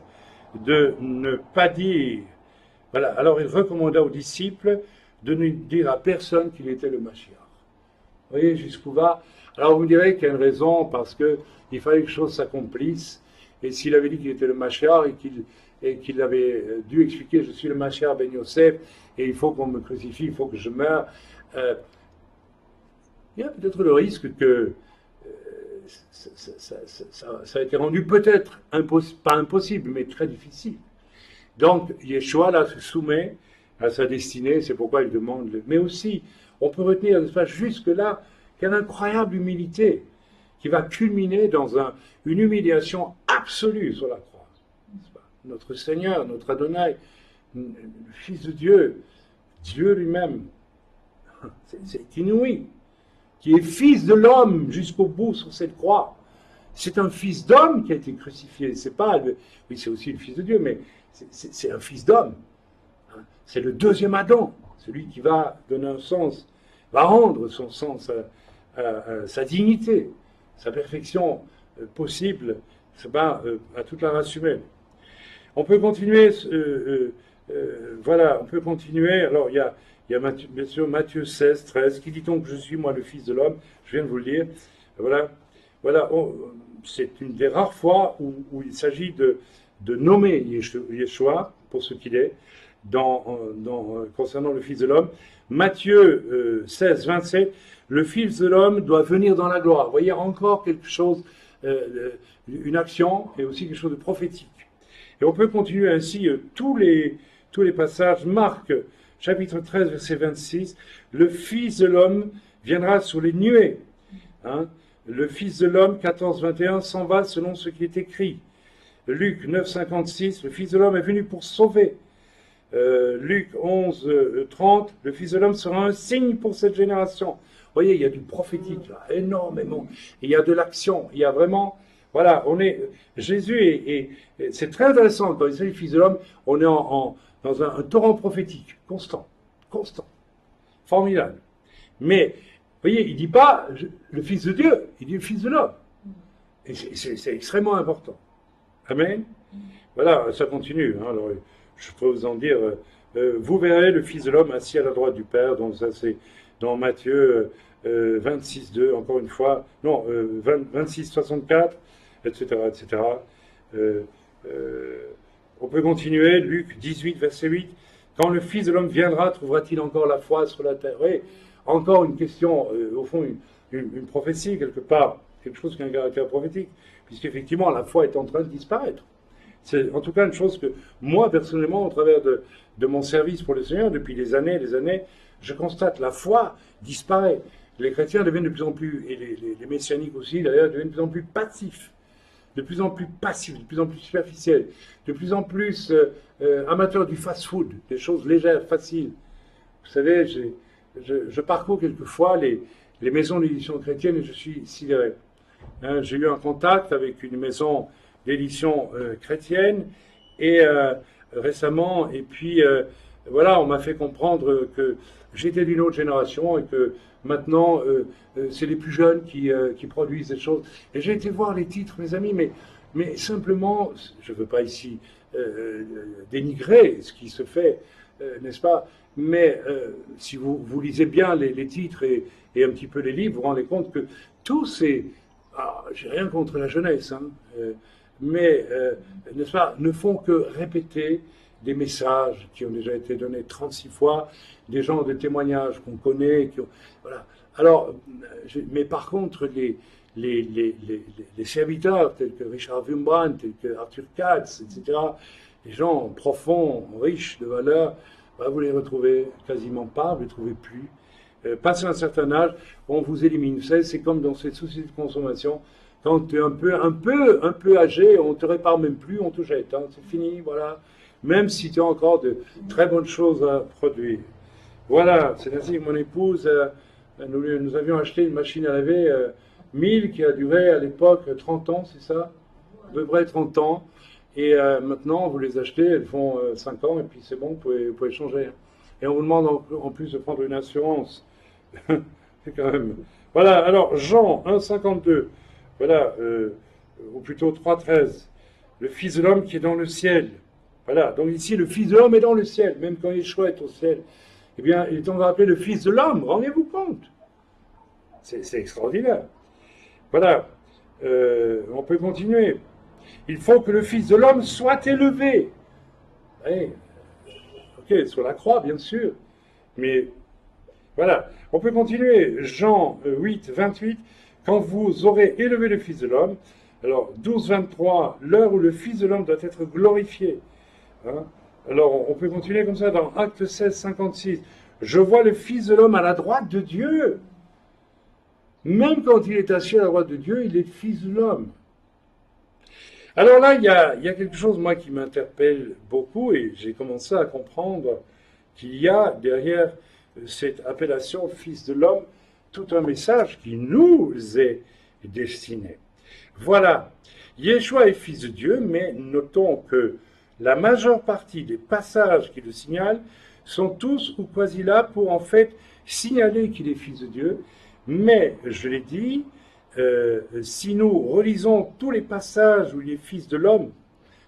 de ne pas dire, voilà, alors il recommanda aux disciples de ne dire à personne qu'il était le Mashiach. Vous voyez jusqu'où va? Alors vous me direz qu'il y a une raison, parce qu'il fallait que les choses s'accomplissent, et s'il avait dit qu'il était le Mashiach et qu'il avait dû expliquer je suis le Mashiach ben Yosef, et il faut qu'on me crucifie, il faut que je meure, il y a peut-être le risque que ça a été rendu peut-être pas impossible, mais très difficile. Donc Yeshua là se soumet à sa destinée, c'est pourquoi il demande. Mais aussi, on peut retenir jusque-là qu'il y a une incroyable humilité qui va culminer dans une humiliation absolue sur la croix. Notre Seigneur, notre Adonai, le Fils de Dieu, Dieu lui-même, c'est inouï, qui est Fils de l'homme jusqu'au bout sur cette croix. C'est un Fils d'homme qui a été crucifié. C'est pas, oui, c'est aussi le Fils de Dieu, mais c'est un Fils d'homme. C'est le deuxième Adam, celui qui va donner un sens, va rendre son sens à sa dignité, sa perfection possible, à toute la race humaine. On peut continuer, voilà, on peut continuer. Alors, il y a bien sûr Matthieu 16, 13, qui dit donc je suis moi le Fils de l'homme, je viens de vous le dire. Voilà, c'est une des rares fois où il s'agit de nommer Yeshua pour ce qu'il est, concernant le Fils de l'homme. Matthieu 16, 27, le Fils de l'homme doit venir dans la gloire. Vous voyez, encore quelque chose, une action et aussi quelque chose de prophétique. Et on peut continuer ainsi tous les passages. Marc, chapitre 13, verset 26, le Fils de l'homme viendra sur les nuées. Hein. Le Fils de l'homme, 14, 21, s'en va selon ce qui est écrit. Luc 9, 56, le Fils de l'homme est venu pour sauver. Luc 11, 30, le Fils de l'homme sera un signe pour cette génération. Vous voyez, il y a du prophétique là, énormément. Il y a de l'action, il y a vraiment... Voilà, Jésus et c'est très intéressant, quand il s'agit du Fils de l'homme, on est dans un torrent prophétique, constant, formidable. Mais, vous voyez, il ne dit pas le Fils de Dieu, il dit le Fils de l'homme. Et c'est extrêmement important. Amen. Voilà, ça continue. Hein, alors, je peux vous en dire, vous verrez le Fils de l'homme assis à la droite du Père, donc ça c'est dans Matthieu 26, 2, encore une fois, non, 26, 64, etc., etc. On peut continuer, Luc 18, verset 8. Quand le Fils de l'homme viendra, trouvera-t-il encore la foi sur la terre? Oui, encore une question, au fond, une prophétie quelque part, quelque chose qui a un caractère prophétique, puisqu'effectivement la foi est en train de disparaître. C'est en tout cas une chose que moi, personnellement, au travers de mon service pour le Seigneur, depuis des années, je constate la foi disparaît. Les chrétiens deviennent de plus en plus, et les messianiques aussi, d'ailleurs, deviennent de plus en plus passifs, de plus en plus superficiels, de plus en plus amateurs du fast-food, des choses légères, faciles. Vous savez, je parcours quelquefois les maisons d'édition chrétiennes et je suis sidéré. Hein, j'ai eu un contact avec une maison d'édition chrétienne et récemment, et puis voilà, on m'a fait comprendre que j'étais d'une autre génération et que maintenant c'est les plus jeunes qui produisent des choses. Et j'ai été voir les titres, mes amis, mais simplement, je ne veux pas ici dénigrer ce qui se fait, n'est-ce pas? Mais si vous lisez bien les titres et un petit peu les livres, vous vous rendez compte que tous ces... j'ai rien contre la jeunesse, hein, mais, n'est-ce pas, ne font que répéter des messages qui ont déjà été donnés 36 fois, des gens, des témoignages qu'on connaît, voilà. Alors, mais par contre, les serviteurs tels que Richard Wurmbrand, tels que Arthur Katz, etc., les gens profonds, riches de valeur, vous les retrouvez quasiment pas, vous les trouvez plus. Passé un certain âge, on vous élimine. Vous savez, c'est comme dans cette société de consommation. Quand tu es un peu âgé, on ne te répare même plus, on te jette. Hein, c'est fini, voilà. Même si tu as encore de très bonnes choses à produire. Voilà, c'est ainsi que mon épouse, nous avions acheté une machine à laver 1000 qui a duré à l'époque 30 ans, c'est ça? À peu près 30 ans. Et maintenant, vous les achetez, elles font 5 ans, et puis c'est bon, vous pouvez changer. Et on vous demande en plus de prendre une assurance. C'est quand même... Voilà, alors Jean 1,52, voilà, ou plutôt 3,13, le Fils de l'homme qui est dans le ciel. Voilà, donc ici, le Fils de l'homme est dans le ciel, même quand Yeshua est au ciel. Eh bien, il est appelé le Fils de l'homme, rendez-vous compte. C'est extraordinaire. Voilà, on peut continuer. Il faut que le Fils de l'homme soit élevé. Oui. Ok, sur la croix, bien sûr. Mais voilà, on peut continuer. Jean 8, 28. Quand vous aurez élevé le Fils de l'homme, alors 12, 23, l'heure où le Fils de l'homme doit être glorifié. Hein? Alors on peut continuer comme ça dans Acte 16, 56. Je vois le Fils de l'homme à la droite de Dieu. Même quand il est assis à la droite de Dieu, il est Fils de l'homme. Alors là, il y a quelque chose, moi, qui m'interpelle beaucoup, et j'ai commencé à comprendre qu'il y a derrière cette appellation Fils de l'homme tout un message qui nous est destiné. Voilà, Yeshua est Fils de Dieu, mais notons que la majeure partie des passages qui le signalent sont tous ou quasi là pour en fait signaler qu'il est Fils de Dieu, mais, je l'ai dit, si nous relisons tous les passages où il est Fils de l'homme,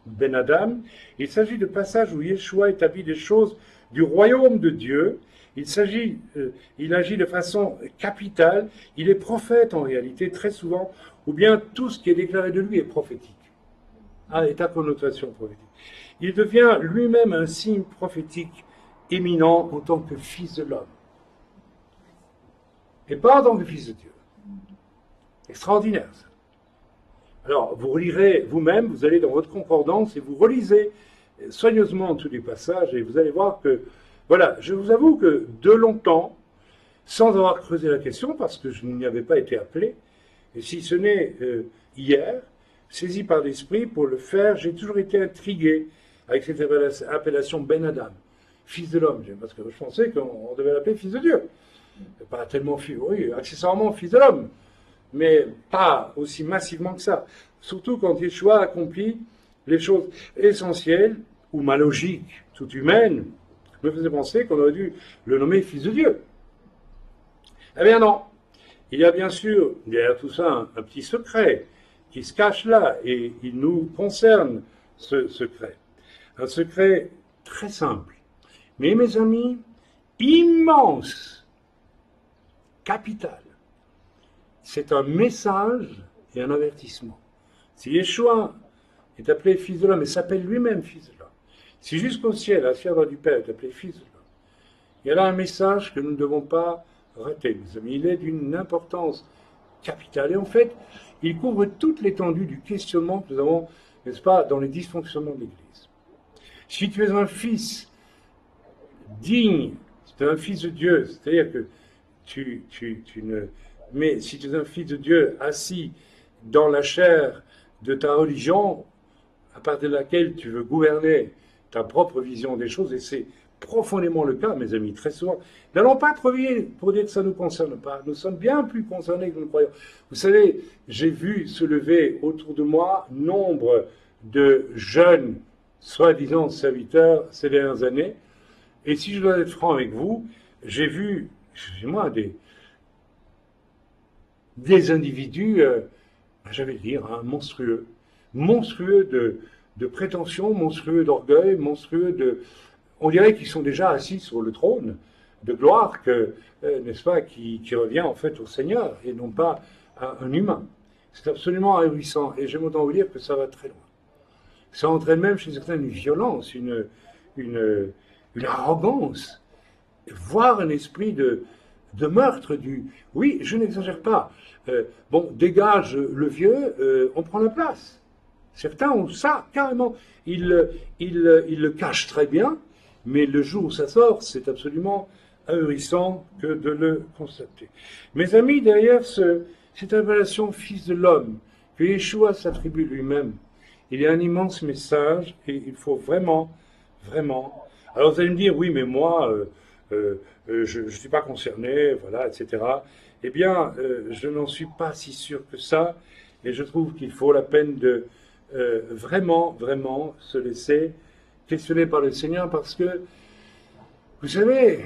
Ben Adam, il s'agit de passages où Yeshua établit des choses du royaume de Dieu. Il agit de façon capitale. Il est prophète en réalité très souvent, ou bien tout ce qui est déclaré de lui est prophétique. Est à connotation prophétique. Il devient lui-même un signe prophétique éminent en tant que Fils de l'homme. Et pas en tant que Fils de Dieu. Extraordinaire, ça. Alors, vous relirez vous-même, vous allez dans votre concordance et vous relisez soigneusement tous les passages et vous allez voir que, voilà, je vous avoue que de longtemps, sans avoir creusé la question, parce que je n'y avais pas été appelé, et si ce n'est hier, saisi par l'Esprit pour le faire, j'ai toujours été intrigué avec cette appellation Ben Adam, Fils de l'homme, parce que je pensais qu'on devait l'appeler Fils de Dieu. Pas tellement, oui, accessoirement Fils de l'homme, mais pas aussi massivement que ça. Surtout quand Yeshua accomplit les choses essentielles, ou ma logique toute humaine me faisait penser qu'on aurait dû le nommer Fils de Dieu. Eh bien non. Il y a bien sûr, derrière tout ça, un petit secret qui se cache là, et il nous concerne, ce secret. Un secret très simple, mais mes amis, immense. capital. C'est un message et un avertissement. Si Yeshua est appelé fils de l'homme et s'appelle lui-même fils de l'homme, si jusqu'au ciel, la fièvre du Père est appelé fils de l'homme, il y a là un message que nous ne devons pas rater, mes amis. Il est d'une importance capitale. Et en fait, il couvre toute l'étendue du questionnement que nous avons, n'est-ce pas, dans les dysfonctionnements de l'Église. Si tu es un fils digne, si tu es un fils de Dieu, c'est-à-dire que mais si tu es un fils de Dieu assis dans la chair de ta religion, à partir de laquelle tu veux gouverner ta propre vision des choses, et c'est profondément le cas, mes amis, très souvent. N'allons pas trop vite pour dire que ça ne nous concerne pas. Nous sommes bien plus concernés que nous croyons. Vous savez, j'ai vu se lever autour de moi nombre de jeunes, soi-disant serviteurs, ces dernières années. Et si je dois être franc avec vous, j'ai vu, excusez-moi, des individus, j'allais dire, hein, monstrueux. Monstrueux de prétention, monstrueux d'orgueil, monstrueux de... On dirait qu'ils sont déjà assis sur le trône de gloire, n'est-ce pas, qui revient en fait au Seigneur et non pas à un humain. C'est absolument ahurissant et j'aime autant vous dire que ça va très loin. Ça entraîne même chez certains une violence, une arrogance, voire un esprit de meurtre du... Oui, je n'exagère pas. Bon, dégage le vieux, on prend la place. Certains ont ça, carrément. Ils le cachent très bien, mais le jour où ça sort, c'est absolument ahurissant que de le constater. Mes amis, derrière cette appellation fils de l'homme, que Yeshua s'attribue lui-même, il y a un immense message et il faut vraiment, vraiment... Alors vous allez me dire, oui, mais moi, je ne suis pas concerné, voilà, etc. Eh bien, je n'en suis pas si sûr que ça, et je trouve qu'il faut la peine de vraiment, vraiment se laisser questionner par le Seigneur, parce que, vous savez,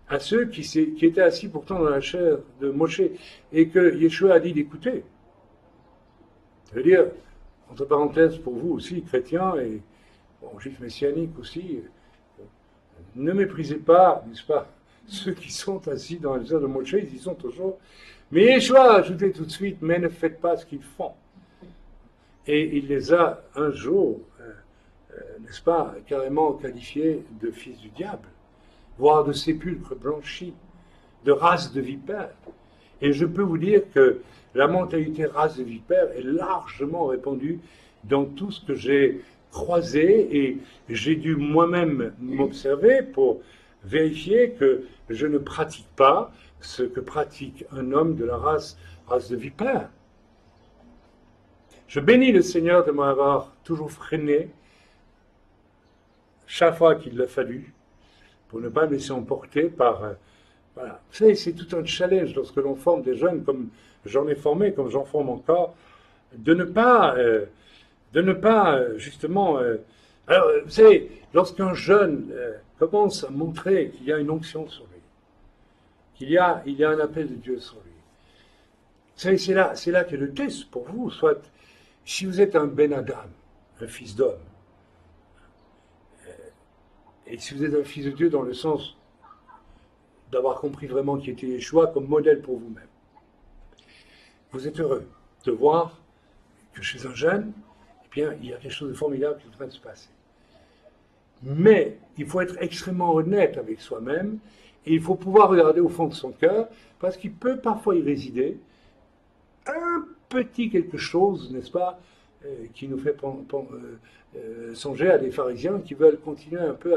à ceux qui étaient assis pourtant dans la chair de Moshe, et que Yeshua a dit d'écouter, ça veut dire, entre parenthèses pour vous aussi, chrétiens, et bon, juifs messianiques aussi, ne méprisez pas, n'est-ce pas, ceux qui sont assis dans la chair de Moshe, ils y sont toujours. Mais Yeshua a ajouté tout de suite, mais ne faites pas ce qu'ils font. Et il les a un jour, n'est-ce pas, carrément qualifiés de fils du diable, voire de sépulcres blanchis, de race de vipères. Et je peux vous dire que la mentalité race de vipères est largement répandue dans tout ce que j'ai croisé, et j'ai dû moi-même m'observer pour vérifier que je ne pratique pas ce que pratique un homme de la race de vipères. Je bénis le Seigneur de m'avoir toujours freiné chaque fois qu'il l'a fallu pour ne pas me laisser emporter par... voilà. Vous savez, c'est tout un challenge lorsque l'on forme des jeunes, comme j'en ai formé, comme j'en forme encore, de ne pas justement... alors, vous savez, lorsqu'un jeune commence à montrer qu'il y a une onction sur lui, qu'il y a un appel de Dieu sur lui, vous savez, c'est là qu'est le test pour vous, soit si vous êtes un Ben Adam, un fils d'homme, et si vous êtes un fils de Dieu dans le sens d'avoir compris vraiment qui était Yeshua comme modèle pour vous-même, vous êtes heureux de voir que chez un jeune, eh bien, il y a quelque chose de formidable qui est en train de se passer. Mais il faut être extrêmement honnête avec soi-même et il faut pouvoir regarder au fond de son cœur, parce qu'il peut parfois y résider un petit quelque chose, n'est-ce pas, qui nous fait songer à des pharisiens qui veulent continuer un peu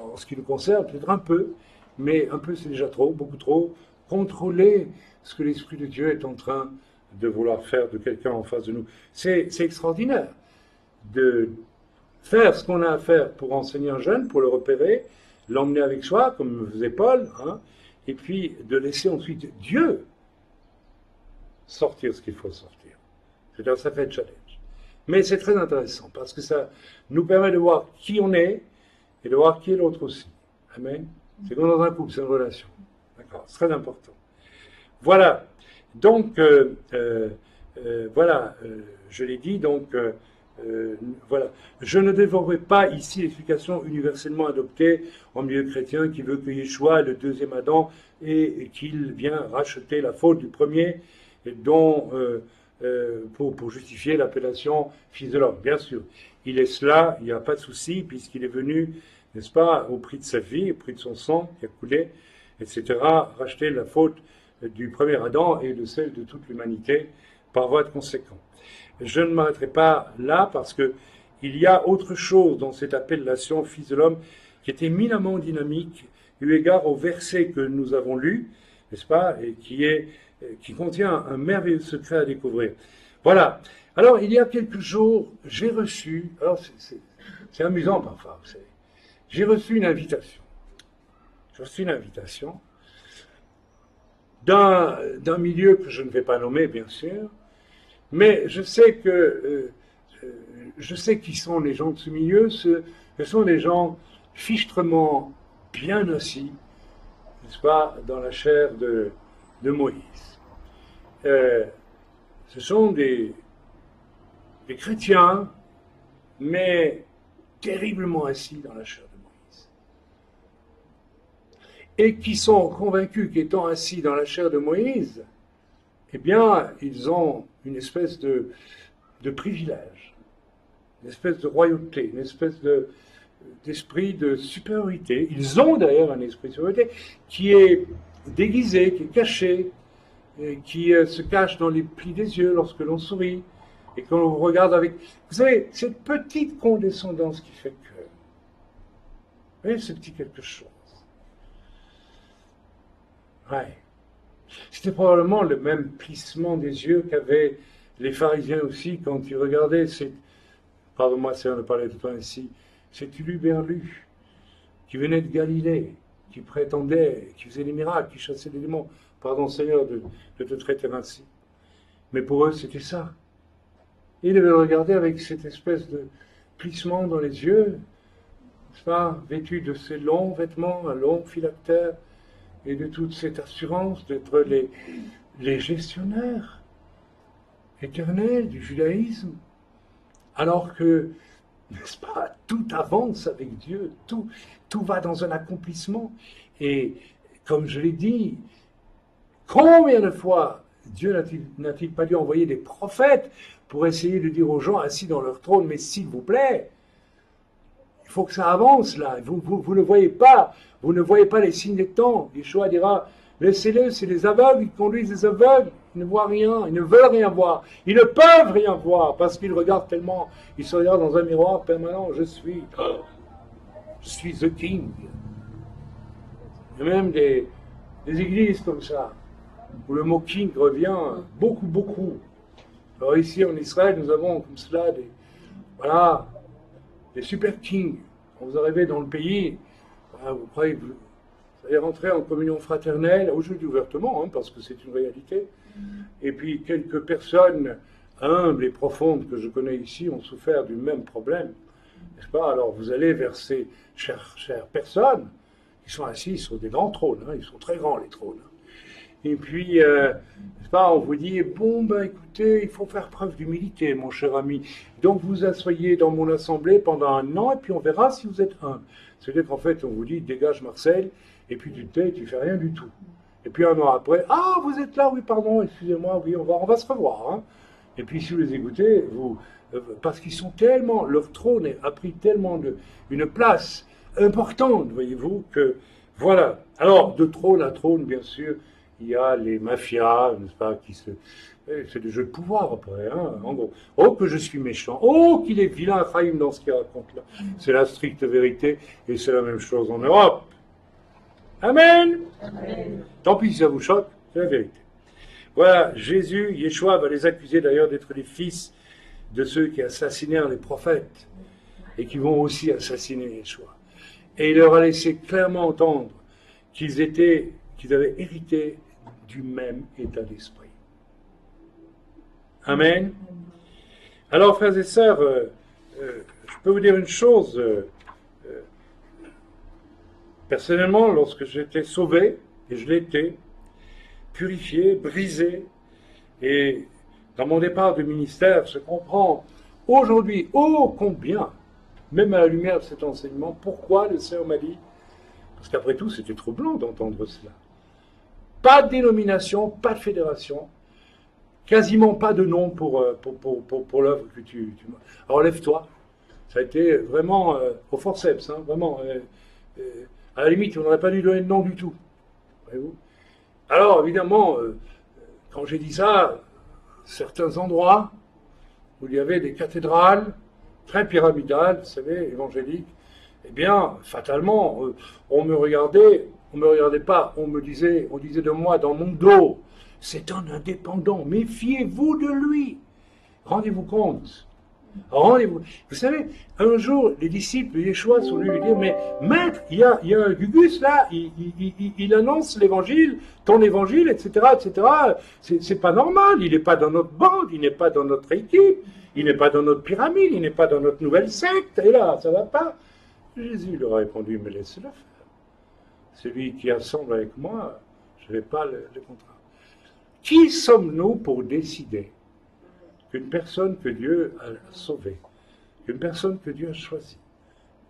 en ce qui nous concerne, peut-être un peu, mais un peu c'est déjà trop, beaucoup trop, contrôler ce que l'Esprit de Dieu est en train de vouloir faire de quelqu'un en face de nous. C'est extraordinaire de faire ce qu'on a à faire pour enseigner un jeune, pour le repérer, l'emmener avec soi, comme faisait Paul, hein, et puis de laisser ensuite Dieu sortir ce qu'il faut sortir. C'est un sacré challenge. Mais c'est très intéressant, parce que ça nous permet de voir qui on est, et de voir qui est l'autre aussi. Amen. C'est comme dans un couple, c'est une relation. D'accord, c'est très important. Voilà. Donc, voilà, je l'ai dit, donc, voilà. Je ne développerai pas ici l'explication universellement adoptée en milieu chrétien qui veut que Yeshua, le deuxième Adam, et qu'il vient racheter la faute du premier dont, pour justifier l'appellation fils de l'homme. Bien sûr, il est cela, il n'y a pas de souci, puisqu'il est venu, n'est-ce pas, au prix de sa vie, au prix de son sang qui a coulé, etc., racheter la faute du premier Adam et de celle de toute l'humanité par voie de conséquent. Je ne m'arrêterai pas là parce que il y a autre chose dans cette appellation fils de l'homme qui est éminemment dynamique eu égard au verset que nous avons lu, n'est-ce pas, et qui contient un merveilleux secret à découvrir. Voilà. Alors, il y a quelques jours, j'ai reçu, alors c'est amusant parfois, vous savez, j'ai reçu une invitation. J'ai reçu une invitation d'un milieu que je ne vais pas nommer, bien sûr, mais je sais qui sont les gens de ce milieu. Ce sont des gens fichtrement bien assis, n'est-ce pas, dans la chair de Moïse. Ce sont des chrétiens, mais terriblement assis dans la chair de Moïse. Et qui sont convaincus qu'étant assis dans la chair de Moïse, eh bien, ils ont une espèce de privilège, une espèce de royauté, une espèce d'esprit de supériorité. Ils ont d'ailleurs un esprit de supériorité qui est déguisé, qui est caché, qui se cache dans les plis des yeux lorsque l'on sourit et que l'on regarde avec... Vous savez, cette petite condescendance qui fait que... Vous voyez, ce petit quelque chose. Ouais. C'était probablement le même plissement des yeux qu'avaient les pharisiens aussi quand ils regardaient pardonne-moi si on ne parlait de toi ainsi, cet uluberlu qui venait de Galilée, qui prétendait, qui faisait des miracles, qui chassait les démons. Pardon Seigneur de te traiter ainsi. Mais pour eux, c'était ça. Ils devaient le regarder avec cette espèce de plissement dans les yeux, n'est-ce pas, vêtus de ces longs vêtements, un long phylactère, et de toute cette assurance d'être les gestionnaires éternels du judaïsme, alors que, n'est-ce pas, tout avance avec Dieu, tout va dans un accomplissement. Et comme je l'ai dit, combien de fois Dieu n'a-t-il pas dû envoyer des prophètes pour essayer de dire aux gens assis dans leur trône, mais s'il vous plaît, il faut que ça avance là, vous ne voyez pas, vous ne voyez pas les signes des temps. Yeshua dira, laissez-les, c'est les aveugles, ils conduisent les aveugles, ils ne voient rien, ils ne veulent rien voir, ils ne peuvent rien voir, parce qu'ils regardent tellement, ils se regardent dans un miroir permanent, je suis the king. Il y a même des églises comme ça, où le mot king revient beaucoup. Alors ici en Israël, nous avons comme cela des super kings. Quand vous arrivez dans le pays, vous croyez que vous allez rentrer en communion fraternelle, je le dis ouvertement, parce que c'est une réalité. Et puis quelques personnes humbles et profondes que je connais ici ont souffert du même problème, n'est-ce pas? Alors vous allez vers ces chères personnes qui sont assises sur des grands trônes, ils sont très grands les trônes. Et puis, n'est-ce pas, on vous dit, écoutez, il faut faire preuve d'humilité, mon cher ami. Donc vous asseyez dans mon assemblée pendant 1 an, et puis on verra si vous êtes humble. C'est-à-dire qu'en fait, on vous dit, dégage Marcel, et puis tu te tais, tu fais rien du tout. Et puis 1 an après, vous êtes là, oui, pardon, excusez-moi, oui, on va se revoir. Et puis si vous les écoutez, parce qu'ils sont tellement, leur trône a pris tellement une place importante, voyez-vous, que voilà. Alors, de trône à trône, bien sûr, il y a les mafias, n'est-ce pas, c'est des jeux de pouvoir après, en gros. Oh, que je suis méchant. Oh, qu'il est vilain, Chaim, dans ce qu'il raconte là. C'est la stricte vérité, et c'est la même chose en Europe. Amen. Amen. Tant pis si ça vous choque, c'est la vérité. Voilà, Yeshua va les accuser d'ailleurs d'être les fils de ceux qui assassinèrent les prophètes, et qui vont aussi assassiner Yeshua. Et il leur a laissé clairement entendre qu'ils avaient hérité du même état d'esprit. Amen. Alors, frères et sœurs, je peux vous dire une chose. Personnellement, lorsque j'étais sauvé, et je l'ai été, purifié, brisé, et dans mon départ du ministère, je comprends aujourd'hui, combien, même à la lumière de cet enseignement, pourquoi le Seigneur m'a dit, parce qu'après tout, c'était troublant d'entendre cela. Pas de dénomination, pas de fédération, quasiment pas de nom pour l'œuvre que tu... Alors lève-toi. Ça a été vraiment au forceps, hein, vraiment. À la limite, on n'aurait pas dû donner de nom du tout. Voyez-vous. Alors, évidemment, quand j'ai dit ça, certains endroits où il y avait des cathédrales très pyramidales, vous savez, évangéliques, eh bien, fatalement, on me regardait pas, on disait de moi dans mon dos, c'est un indépendant, méfiez-vous de lui. Rendez-vous compte. Rendez-vous. Vous savez, un jour, les disciples de Yeshua sont venus lui dire, mais maître, il y a un Gugus là, il annonce l'évangile, ton évangile, etc., etc. C'est pas normal, il n'est pas dans notre bande, il n'est pas dans notre équipe, il n'est pas dans notre pyramide, il n'est pas dans notre nouvelle secte, et là, ça va pas. Jésus leur a répondu, mais laissez-le faire. Celui qui assemble avec moi, je ne vais pas le contraindre. Qui sommes-nous pour décider qu'une personne que Dieu a sauvée, qu'une personne que Dieu a choisie,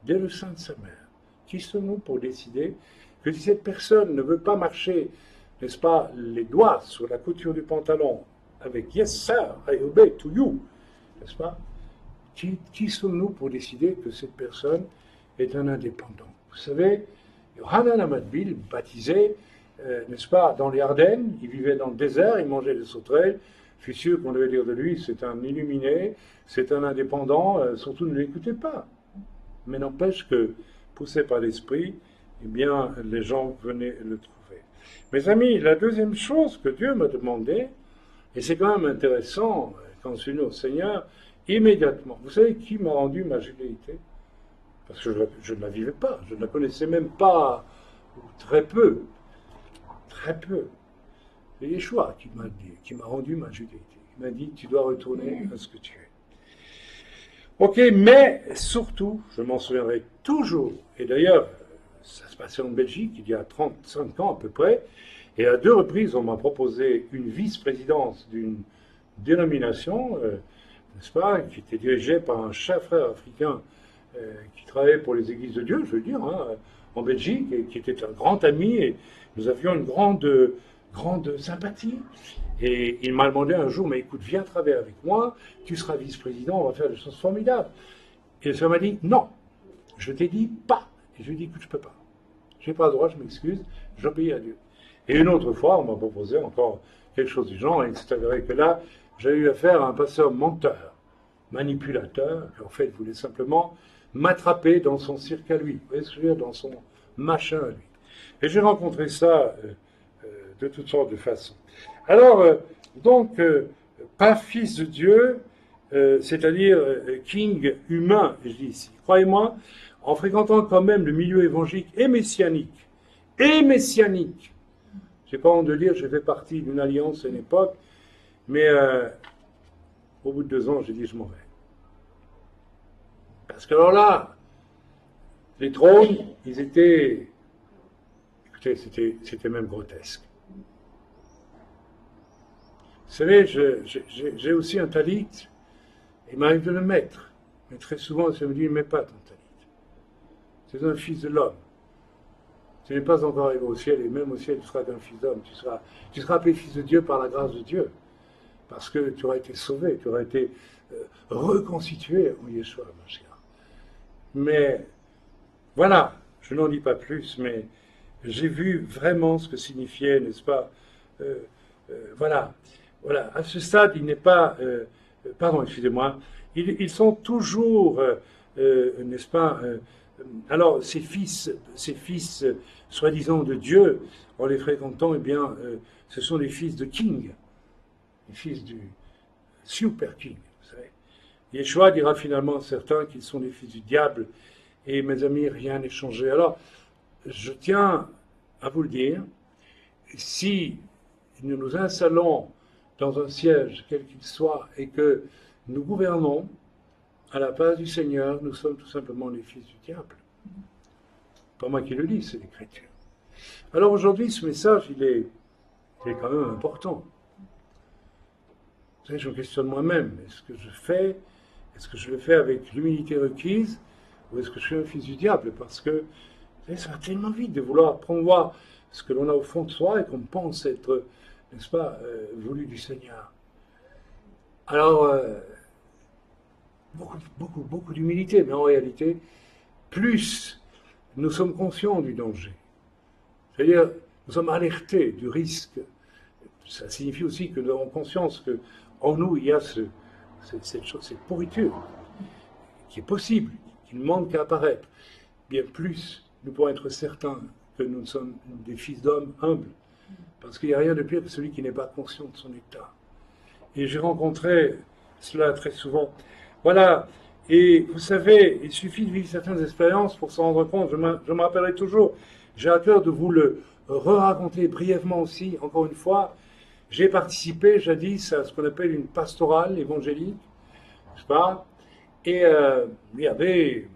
dès le sein de sa mère, qui sommes-nous pour décider que si cette personne ne veut pas marcher, n'est-ce pas, les doigts sur la couture du pantalon, avec Yes sir, I obey to you, n'est-ce pas, qui sommes-nous pour décider que cette personne est un indépendant? Vous savez, Yohanan Amadbil, baptisé, n'est-ce pas, dans les Ardennes, il vivait dans le désert, il mangeait des sauterelles. Je suis sûr qu'on devait dire de lui, c'est un illuminé, c'est un indépendant, surtout ne l'écoutez pas. Mais n'empêche que, poussé par l'esprit, eh bien, les gens venaient le trouver. Mes amis, la deuxième chose que Dieu m'a demandé, et c'est quand même intéressant, quand je suis venu au Seigneur, immédiatement, vous savez qui m'a rendu ma judéité? Parce que je ne la vivais pas, je ne la connaissais même pas, ou très peu. Très peu. C'est Yeshua qui m'a rendu ma judéité. Il m'a dit, tu dois retourner à ce que tu es. Ok, mais surtout, je m'en souviendrai toujours, et d'ailleurs, ça se passait en Belgique il y a 35 ans à peu près, et à 2 reprises, on m'a proposé une vice-présidence d'une dénomination, n'est-ce pas, qui était dirigée par un chef frère africain qui travaillait pour les églises de Dieu, je veux dire, hein, en Belgique, et qui était un grand ami, et nous avions une grande sympathie. Et il m'a demandé un jour, mais écoute, viens travailler avec moi, tu seras vice-président, on va faire des choses formidables. Et ça m'a dit, non, je t'ai dit pas. Et je lui ai dit, écoute, je peux pas. Je n'ai pas le droit, je m'excuse, j'obéis à Dieu. Et une autre fois, on m'a proposé encore quelque chose du genre, et il s'est avéré que là, j'ai eu affaire à un pasteur menteur, manipulateur, qui en fait voulait simplement m'attraper dans son cirque à lui, vous voyez ce que je veux dire, dans son machin à lui. Et j'ai rencontré ça de toutes sortes de façons. Alors, pas fils de Dieu, c'est-à-dire king humain, je dis ici. Croyez-moi, en fréquentant quand même le milieu évangélique et messianique, j'ai pas honte de dire, j'ai fait partie d'une alliance à une époque, mais au bout de 2 ans, j'ai dit, je m'en vais. Parce que alors là, les trônes, ils étaient... Écoutez, c'était même grotesque. Vous savez, j'ai aussi un talit, et il m'arrive de le mettre. Mais très souvent, ça me dit, ne mets pas ton talit. C'est un fils de l'homme. Tu n'es pas encore arrivé au ciel, et même au ciel, tu seras qu'un fils d'homme. Tu seras appelé fils de Dieu par la grâce de Dieu. Parce que tu auras été sauvé, tu auras été reconstitué en Yeshua Mashiach. Mais, voilà, je n'en dis pas plus, mais j'ai vu vraiment ce que signifiait, n'est-ce pas, voilà, à ce stade, il n'est pas, pardon, excusez-moi, ils sont toujours, n'est-ce pas, alors ces fils soi-disant de Dieu, en les fréquentant, eh bien, ce sont des fils de King, les fils du Super King, vous savez. Yeshua dira finalement à certains qu'ils sont des fils du diable, et mes amis, rien n'est changé. Alors, je tiens à vous le dire, si nous nous installons dans un siège, quel qu'il soit, et que nous gouvernons à la place du Seigneur, nous sommes tout simplement les fils du diable. Pas moi qui le dis, c'est l'Écriture. Alors aujourd'hui, ce message, il est quand même important. Vous savez, je me questionne moi-même. Est-ce que je le fais avec l'humilité requise, ou est-ce que je suis un fils du diable? Parce que ça va tellement vite de vouloir promouvoir ce que l'on a au fond de soi et qu'on pense être, n'est-ce pas, voulu du Seigneur. Alors, beaucoup d'humilité, mais en réalité, plus nous sommes conscients du danger, c'est-à-dire nous sommes alertés du risque. Ça signifie aussi que nous avons conscience qu'en nous, il y a cette pourriture qui est possible, qui ne manque qu'à apparaître. Bien plus, nous pourrons être certains que nous sommes des fils d'hommes humbles, parce qu'il n'y a rien de pire que celui qui n'est pas conscient de son état. Et j'ai rencontré cela très souvent. Voilà. Et vous savez, il suffit de vivre certaines expériences pour s'en rendre compte. Je me rappellerai toujours, j'ai à cœur de vous le re-raconter brièvement aussi, encore une fois. J'ai participé jadis à ce qu'on appelle une pastorale évangélique, n'est-ce pas? Et il y avait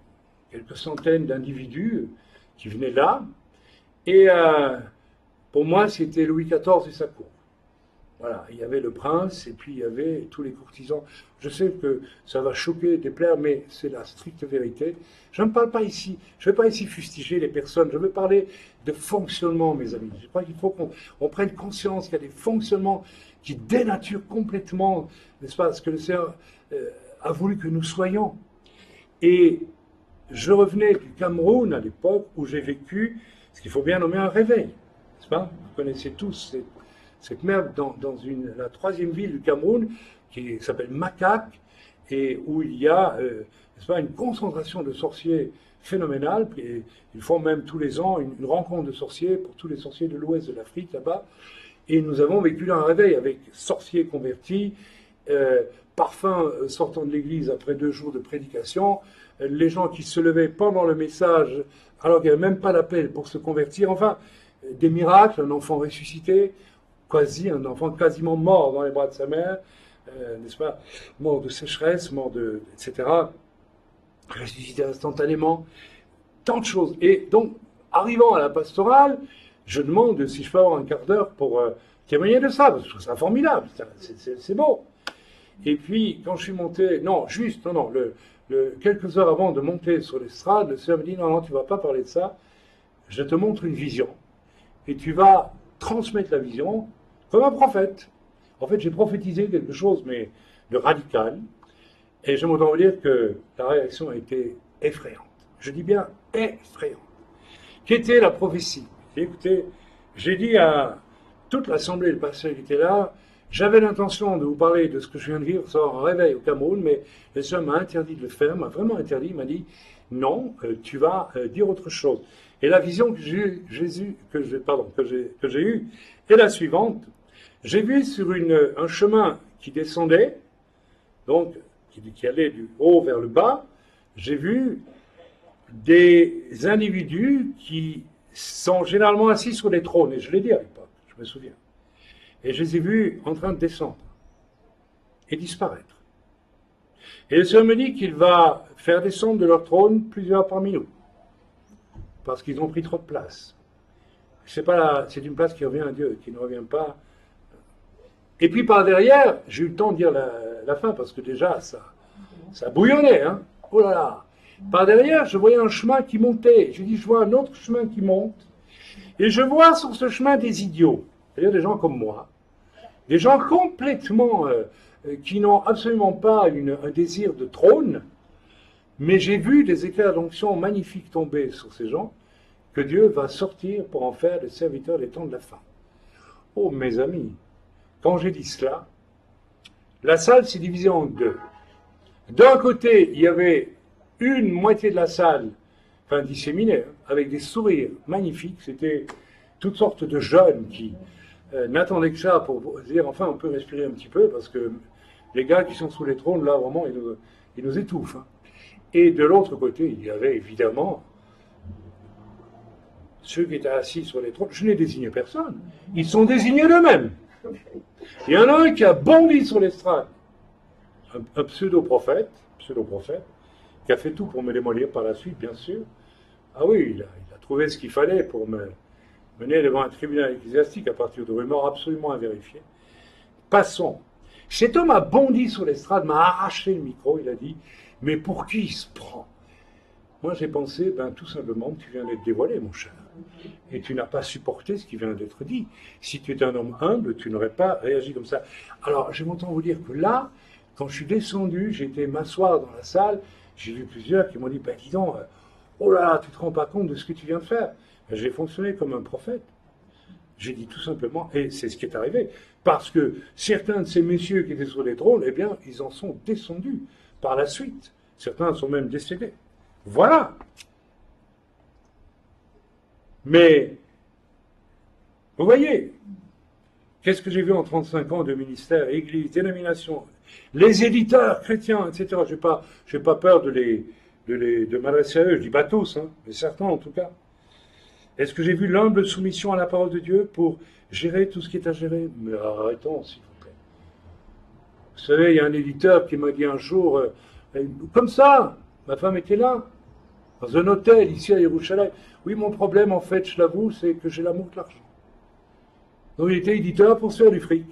quelques centaines d'individus qui venaient là. Et pour moi, c'était Louis XIV et sa cour. Voilà, il y avait le prince et puis il y avait tous les courtisans. Je sais que ça va choquer, déplaire, mais c'est la stricte vérité. Je ne parle pas ici, je ne vais pas ici fustiger les personnes, je veux parler de fonctionnement, mes amis. Je crois qu'il faut qu'on prenne conscience qu'il y a des fonctionnements qui dénaturent complètement, n'est-ce pas, ce que le Seigneur a voulu que nous soyons. Et je revenais du Cameroun à l'époque où j'ai vécu ce qu'il faut bien nommer un réveil, n'est-ce pas? Vous connaissez tous cette merde dans la troisième ville du Cameroun qui s'appelle Makak et où il y a n'est-ce pas, une concentration de sorciers phénoménale. Et ils font même tous les ans une rencontre de sorciers pour tous les sorciers de l'ouest de l'Afrique là-bas. Et nous avons vécu là un réveil avec sorciers convertis, parfums sortant de l'église après 2 jours de prédication, les gens qui se levaient pendant le message alors qu'il n'y avait même pas l'appel pour se convertir. Enfin, des miracles, un enfant ressuscité, un enfant quasiment mort dans les bras de sa mère, n'est-ce pas, mort de sécheresse, etc., ressuscité instantanément, tant de choses. Et donc, arrivant à la pastorale, je demande si je peux avoir un quart d'heure pour témoigner de ça, parce que je trouve ça formidable, c'est beau. Et puis, quand je suis monté, quelques heures avant de monter sur l'estrade, le Seigneur me dit, non, tu ne vas pas parler de ça, je te montre une vision, et tu vas transmettre la vision comme un prophète. En fait, j'ai prophétisé quelque chose, mais de radical, et je m'entends vous dire que la réaction a été effrayante. Je dis bien effrayante. Qu'était la prophétie? Écoutez, j'ai dit à toute l'assemblée de pasteurs qui était là, j'avais l'intention de vous parler de ce que je viens de vivre sur un réveil au Cameroun, mais le Seigneur m'a interdit de le faire, m'a vraiment interdit, il m'a dit, non, tu vas dire autre chose. Et la vision que j'ai eue est la suivante. J'ai vu sur un chemin qui descendait, donc qui allait du haut vers le bas, j'ai vu des individus qui sont généralement assis sur des trônes, et je l'ai dit à l'époque, je me souviens. Et je les ai vus en train de descendre et disparaître. Et le Seigneur me dit qu'il va faire descendre de leur trône plusieurs parmi nous, parce qu'ils ont pris trop de place. C'est une place qui revient à Dieu, qui ne revient pas. Et puis par derrière, j'ai eu le temps de dire la fin, parce que déjà, ça bouillonnait, hein. Oh là là. Par derrière, je voyais un chemin qui montait. Je dis, je vois un autre chemin qui monte. Et je vois sur ce chemin des idiots, c'est-à-dire des gens comme moi, des gens complètement qui n'ont absolument pas un désir de trône, mais j'ai vu des éclairs d'onction magnifiques tomber sur ces gens, que Dieu va sortir pour en faire des serviteurs des temps de la fin. Oh, mes amis, quand j'ai dit cela, la salle s'est divisée en deux. D'un côté, il y avait une moitié de la salle, enfin disséminée, avec des sourires magnifiques. C'était toutes sortes de jeunes qui n'attendaient que ça pour dire, enfin, on peut respirer un petit peu, parce que les gars qui sont sous les trônes, là, vraiment, ils nous étouffent. Hein. Et de l'autre côté, il y avait évidemment ceux qui étaient assis sur les trônes. Je n'ai désigné personne. Ils sont désignés d'eux-mêmes. Il y en a un qui a bondi sur l'estrade. Un pseudo-prophète, qui a fait tout pour me démolir par la suite, bien sûr. Ah oui, il a trouvé ce qu'il fallait pour me mener devant un tribunal ecclésiastique à partir de rumeurs absolument invérifiées. Passons. Cet homme a bondi sur l'estrade, m'a arraché le micro, il a dit, mais pour qui il se prend? Moi, j'ai pensé, ben, tout simplement, tu viens d'être dévoilé, mon cher. Et tu n'as pas supporté ce qui vient d'être dit. Si tu étais un homme humble, tu n'aurais pas réagi comme ça. Alors, j'aime autant vous dire que là, quand je suis descendu, j'ai été m'asseoir dans la salle, j'ai vu plusieurs qui m'ont dit, ben, dis donc, oh là là, tu te rends pas compte de ce que tu viens de faire. Ben, j'ai fonctionné comme un prophète. J'ai dit tout simplement, et c'est ce qui est arrivé, parce que certains de ces messieurs qui étaient sur les trônes, eh bien, ils en sont descendus par la suite. Certains sont même décédés. Voilà. Mais, vous voyez, qu'est-ce que j'ai vu en 35 ans de ministère, église, dénomination, les éditeurs chrétiens, etc. Je n'ai pas peur de m'adresser à eux, je dis pas tous, hein, mais certains en tout cas. Est-ce que j'ai vu l'humble soumission à la parole de Dieu pour gérer tout ce qui est à gérer? Mais arrêtons, s'il vous plaît. Vous savez, il y a un éditeur qui m'a dit un jour, comme ça, ma femme était là, dans un hôtel ici à Yerushalayim. Oui, mon problème, en fait, je l'avoue, c'est que j'ai l'amour de l'argent. Donc il était éditeur pour se faire du fric.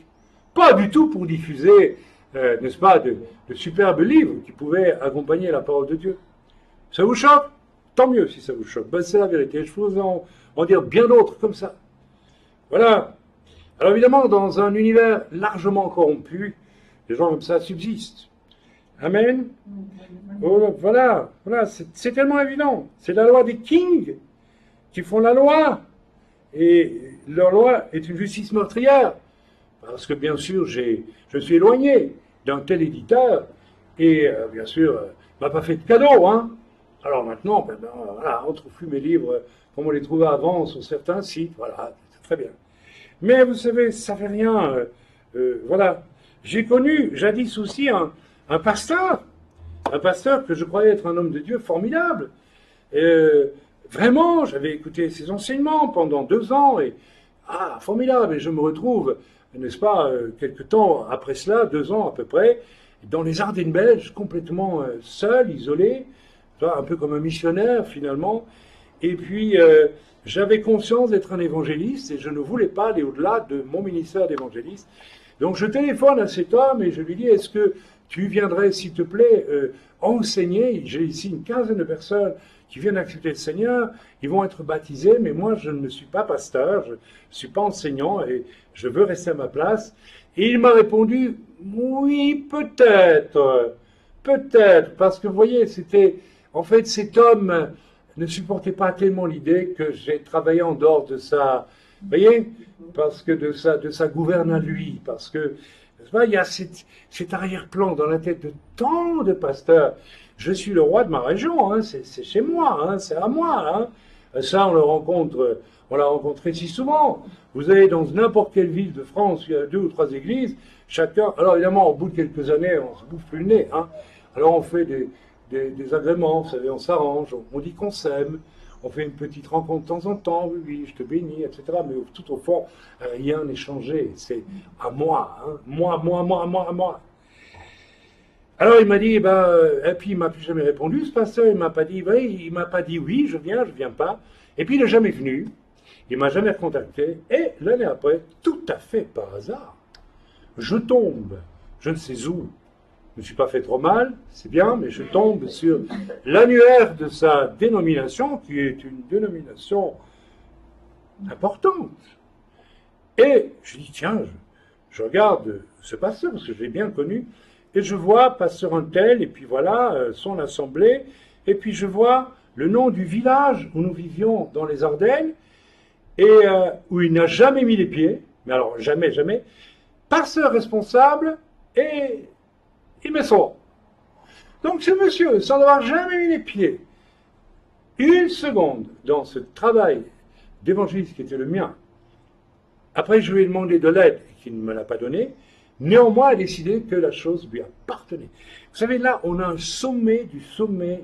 Pas du tout pour diffuser, n'est-ce pas, de superbes livres qui pouvaient accompagner la parole de Dieu. Ça vous choque? Tant mieux si ça vous choque. Ben, c'est la vérité. Je peux vous en dire bien d'autres comme ça. Voilà. Alors évidemment, dans un univers largement corrompu, des gens comme ça subsistent. Amen. Voilà, c'est tellement évident. C'est la loi des kings qui font la loi. Et leur loi est une justice meurtrière. Parce que bien sûr, je suis éloigné d'un tel éditeur. Et bien sûr, il m'a pas fait de cadeau, hein. Alors maintenant, voilà, on ne trouve plus mes livres comme on les trouvait avant sur certains sites. Voilà, c'est très bien. Mais vous savez, ça fait rien. Voilà. J'ai connu jadis aussi un pasteur que je croyais être un homme de Dieu formidable. Vraiment, j'avais écouté ses enseignements pendant 2 ans et formidable. Et je me retrouve, n'est-ce pas, quelque temps après cela, 2 ans à peu près, dans les Ardennes belges, complètement seul, isolé, un peu comme un missionnaire finalement. Et puis j'avais conscience d'être un évangéliste et je ne voulais pas aller au-delà de mon ministère d'évangéliste. Donc je téléphone à cet homme et je lui dis, est-ce que tu viendrais, s'il te plaît, enseigner? J'ai ici une quinzaine de personnes qui viennent accepter le Seigneur, ils vont être baptisés, mais moi je ne suis pas pasteur, je ne suis pas enseignant et je veux rester à ma place. Et il m'a répondu, oui, peut-être, parce que vous voyez, en fait, cet homme ne supportait pas tellement l'idée que j'ai travaillé en dehors de sa, vous voyez, parce que de sa gouverne à lui, parce que, il y a cet arrière-plan dans la tête de tant de pasteurs. Je suis le roi de ma région, hein, c'est chez moi, hein, c'est à moi. Hein. Ça, on l'a rencontré si souvent. Vous allez dans n'importe quelle ville de France, il y a 2 ou 3 églises, chacun. Alors évidemment, au bout de quelques années, on se bouffe plus le nez. Hein. Alors on fait des agréments, vous savez, on s'arrange, on dit qu'on s'aime, on fait une petite rencontre de temps en temps, oui, oui, je te bénis, etc. Mais tout au fond, rien n'est changé. C'est à moi, hein. Moi. Alors il m'a dit, et puis il m'a plus jamais répondu, ce pasteur, il m'a pas dit oui, je viens pas. Et puis il n'est jamais venu, il m'a jamais contacté. Et l'année après, tout à fait par hasard, je tombe, je ne sais où, je ne me suis pas fait trop mal, c'est bien, mais je tombe sur l'annuaire de sa dénomination, qui est une dénomination importante. Et je dis, tiens, je regarde ce pasteur, parce que je l'ai bien connu, et je vois pasteur un tel, et puis voilà, son assemblée, et puis je vois le nom du village où nous vivions dans les Ardennes, et où il n'a jamais mis les pieds, mais alors jamais, pasteur responsable, et il me sort. Donc ce monsieur, sans avoir jamais mis les pieds, 1 seconde dans ce travail d'évangéliste qui était le mien, après je lui ai demandé de l'aide, et qu'il ne me l'a pas donné, néanmoins a décidé que la chose lui appartenait. Vous savez, là, on a un sommet du sommet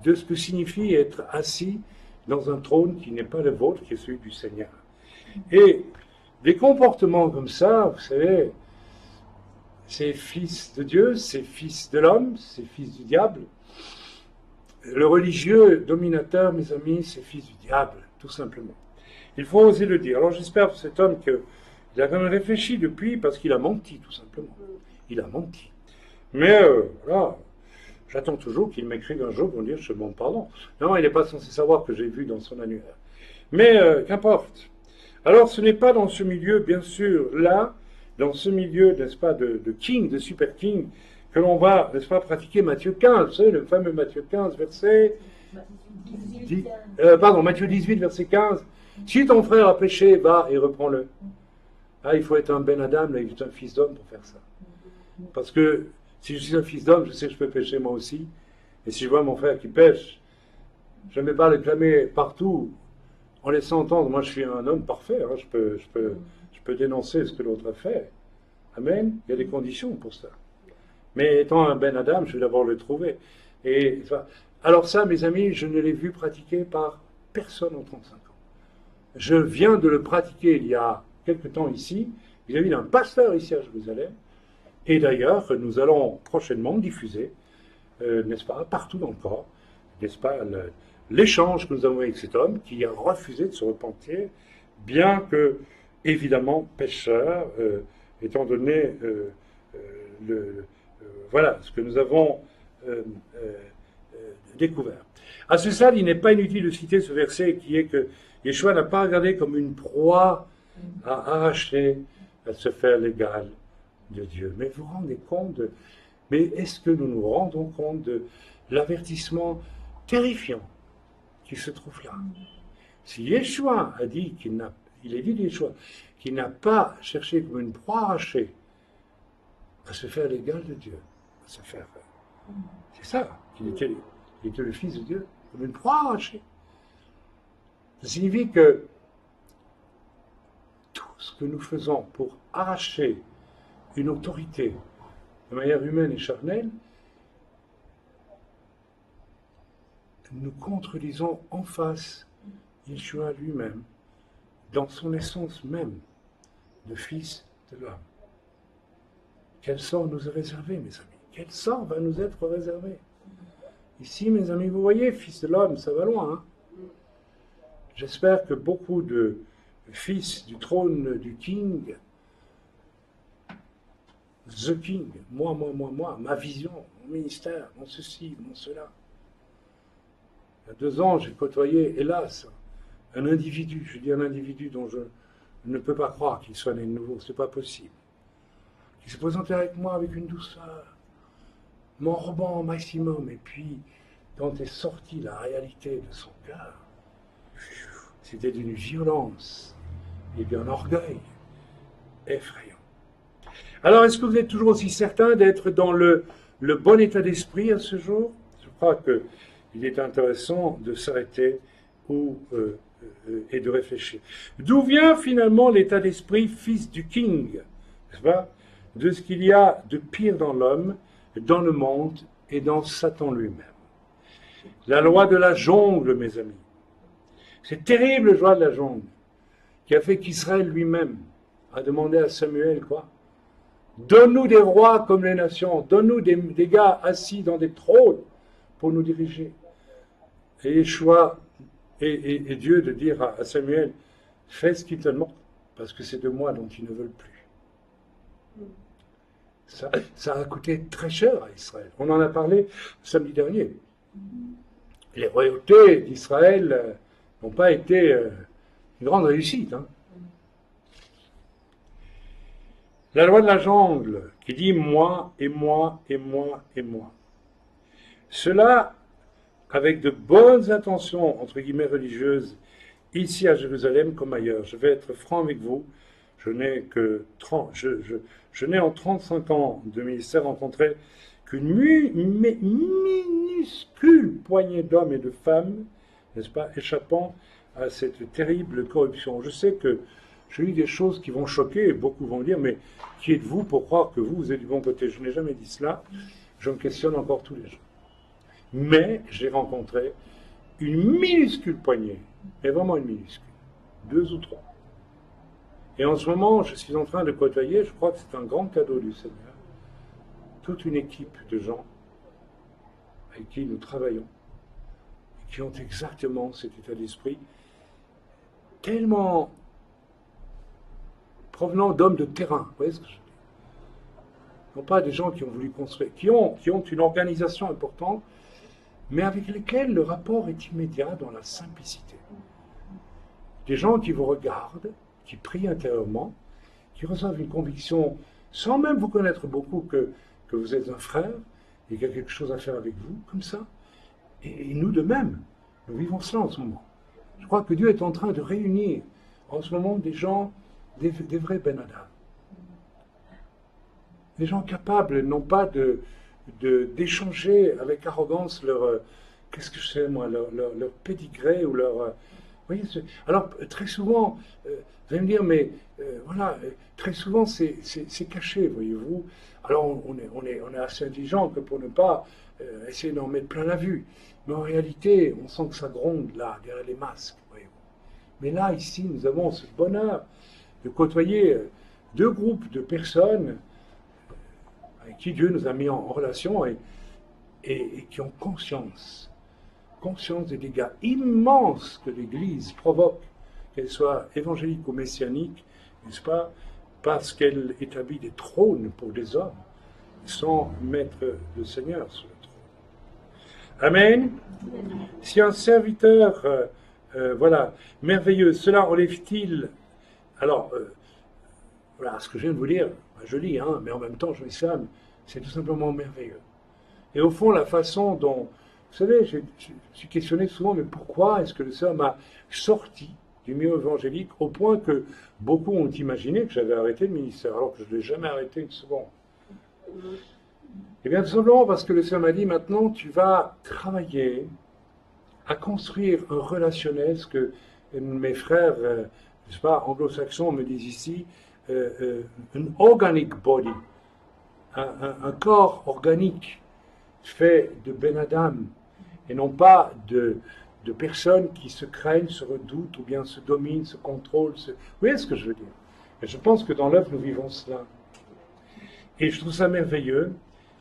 de ce que signifie être assis dans un trône qui n'est pas le vôtre, qui est celui du Seigneur. Et des comportements comme ça, vous savez, c'est fils de Dieu, c'est fils de l'homme, c'est fils du diable. Le religieux dominateur, mes amis, c'est fils du diable, tout simplement. Il faut oser le dire. Alors j'espère pour cet homme qu'il a quand même réfléchi depuis, parce qu'il a menti, tout simplement. Il a menti. Mais voilà, J'attends toujours qu'il m'écrive un jour pour me dire je demande pardon. Non, il n'est pas censé savoir que j'ai vu dans son annuaire. Mais qu'importe. Alors ce n'est pas dans ce milieu, bien sûr, là, dans ce milieu, n'est-ce pas, de king, de super king, que l'on va, n'est-ce pas, pratiquer Matthieu 15, vous savez, le fameux Matthieu 15, verset... Matthieu 18, verset 15. Si ton frère a péché, va et reprends-le. Ah, il faut être un Ben Adam, là, il faut être un fils d'homme pour faire ça. Parce que si je suis un fils d'homme, je sais que je peux pécher moi aussi. Et si je vois mon frère qui pêche, je ne vais pas le clamer partout en laissant entendre, moi je suis un homme parfait, hein, je peux dénoncer ce que l'autre a fait. Amen. Il y a des conditions pour ça. Mais étant un Ben Adam, je vais d'abord le trouver. Et, alors ça, mes amis, je ne l'ai vu pratiquer par personne en 35 ans. Je viens de le pratiquer il y a quelque temps ici, vis-à-vis d'un pasteur ici à Jérusalem. Et d'ailleurs, nous allons prochainement diffuser, n'est-ce pas, partout dans le corps, n'est-ce pas, l'échange que nous avons avec cet homme qui a refusé de se repentir, bien que, évidemment, pécheur, étant donné voilà ce que nous avons découvert. À ce stade, il n'est pas inutile de citer ce verset qui est que Yeshua n'a pas regardé comme une proie à arracher, à se faire l'égal de Dieu. Mais vous vous rendez compte mais est-ce que nous nous rendons compte de l'avertissement terrifiant qui se trouve là? Si Yeshua a dit il est dit de Yeshua qu'il n'a pas cherché comme une proie arrachée à se faire l'égal de Dieu, à se faire... C'est ça, qu'il était le Fils de Dieu, comme une proie arrachée. Ça signifie que tout ce que nous faisons pour arracher une autorité de manière humaine et charnelle, nous contredisons en face Yeshua lui-même, dans son essence même de Fils de l'homme. Quel sort nous est réservé, mes amis? Quel sort va nous être réservé? Ici, mes amis, vous voyez, Fils de l'homme, ça va loin. Hein? J'espère que beaucoup de fils du trône du King, The King, moi, ma vision, mon ministère, mon ceci, mon cela. Il y a 2 ans, j'ai côtoyé, hélas, un individu, je dis un individu dont je ne peux pas croire qu'il soit né de nouveau, c'est pas possible. Qui se présentait avec moi avec une douceur, m'enrobant au maximum, et puis, quand est sortie la réalité de son cœur, c'était d'une violence et d'un orgueil effrayant. Alors, est-ce que vous êtes toujours aussi certain d'être dans le bon état d'esprit à ce jour? Je crois qu'il est intéressant de s'arrêter et de réfléchir. D'où vient finalement l'état d'esprit fils du King, n'est-ce pas? De ce qu'il y a de pire dans l'homme, dans le monde et dans Satan lui-même. La loi de la jungle, mes amis. Cette terrible loi de la jungle qui a fait qu'Israël lui-même a demandé à Samuel quoi? Donne-nous des rois comme les nations, donne-nous des gars assis dans des trônes pour nous diriger. Et Yeshua et Dieu de dire à Samuel, fais ce qu'il te demande, parce que c'est de moi dont ils ne veulent plus. Ça a coûté très cher à Israël. On en a parlé samedi dernier. Les royautés d'Israël n'ont pas été une grande réussite. Hein. La loi de la jungle qui dit moi et moi et moi et moi. Cela avec de bonnes intentions, entre guillemets religieuses, ici à Jérusalem comme ailleurs. Je vais être franc avec vous. Je n'ai en 35 ans de ministère rencontré qu'une minuscule poignée d'hommes et de femmes, n'est-ce pas, échappant à cette terrible corruption. Je sais que je lis des choses qui vont choquer, et beaucoup vont dire, mais qui êtes-vous pour croire que vous êtes du bon côté? Je n'ai jamais dit cela, je me questionne encore tous les jours. Mais j'ai rencontré une minuscule poignée, mais vraiment une minuscule, 2 ou 3. Et en ce moment, je suis en train de côtoyer, je crois que c'est un grand cadeau du Seigneur, toute une équipe de gens avec qui nous travaillons, et qui ont exactement cet état d'esprit, tellement... provenant d'hommes de terrain, vous voyez ce que je veux dire? non pas des gens qui ont voulu construire, qui ont une organisation importante, mais avec lesquels le rapport est immédiat dans la simplicité. Des gens qui vous regardent, qui prient intérieurement, qui reçoivent une conviction, sans même vous connaître beaucoup, que vous êtes un frère et qu'il y a quelque chose à faire avec vous, comme ça. Et nous de même, nous vivons cela en ce moment. Je crois que Dieu est en train de réunir en ce moment des gens, des vrais Ben Adam. Des gens capables, non pas d'échanger avec arrogance leur, qu'est-ce que je sais moi, leur pédigré ou leur... vous voyez, alors, très souvent, vous allez me dire, mais voilà, très souvent, c'est caché, voyez-vous. Alors, on est assez intelligent que pour ne pas essayer d'en mettre plein la vue. Mais en réalité, on sent que ça gronde, là, derrière les masques, voyez-vous. Mais là, ici, nous avons ce bonheur de côtoyer deux groupes de personnes avec qui Dieu nous a mis en relation et qui ont conscience des dégâts immenses que l'Église provoque, qu'elle soit évangélique ou messianique, n'est-ce pas, parce qu'elle établit des trônes pour des hommes, sans mettre le Seigneur sur le trône. Amen. Si un serviteur, voilà, merveilleux, cela enlève-t-il... Alors, voilà, ce que je viens de vous dire, je lis, hein, mais en même temps, je dis ça, c'est tout simplement merveilleux. Et au fond, la façon dont... Vous savez, je suis questionné souvent, mais pourquoi est-ce que le Seigneur m'a sorti du milieu évangélique au point que beaucoup ont imaginé que j'avais arrêté le ministère, alors que je ne l'ai jamais arrêté une seconde? Eh bien, tout simplement parce que le Seigneur m'a dit, maintenant, tu vas travailler à construire un relationnel, ce que mes frères, n'est-ce pas, anglo-saxons me disent ici, un organic body, un corps organique fait de Ben Adam, et non pas de personnes qui se craignent, se redoutent, ou bien se dominent, se contrôlent. Vous voyez ce que je veux dire? Et je pense que dans l'œuvre, nous vivons cela. Et je trouve ça merveilleux.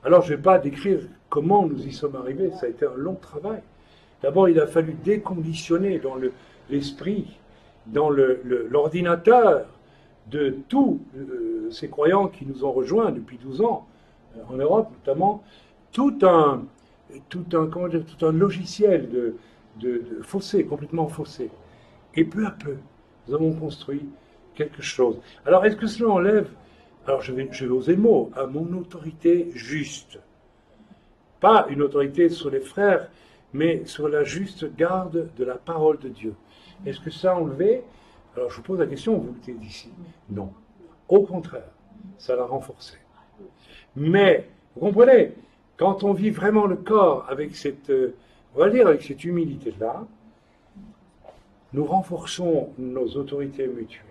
Alors, je ne vais pas décrire comment nous y sommes arrivés, ça a été un long travail. D'abord, il a fallu déconditionner dans l'esprit, dans l'ordinateur de tous ces croyants qui nous ont rejoints depuis 12 ans, en Europe notamment, tout un logiciel de faussé, complètement faussé. Et peu à peu, nous avons construit quelque chose. Alors, est-ce que cela enlève, alors je vais oser le mot, à mon autorité juste? Pas une autorité sur les frères, mais sur la juste garde de la parole de Dieu. Est-ce que ça a enlevé? Alors, je vous pose la question, vous êtes d'ici. Non. Au contraire, ça l'a renforcé. Mais, vous comprenez, quand on vit vraiment le corps avec cette, on va dire avec cette humilité-là, nous renforçons nos autorités mutuelles.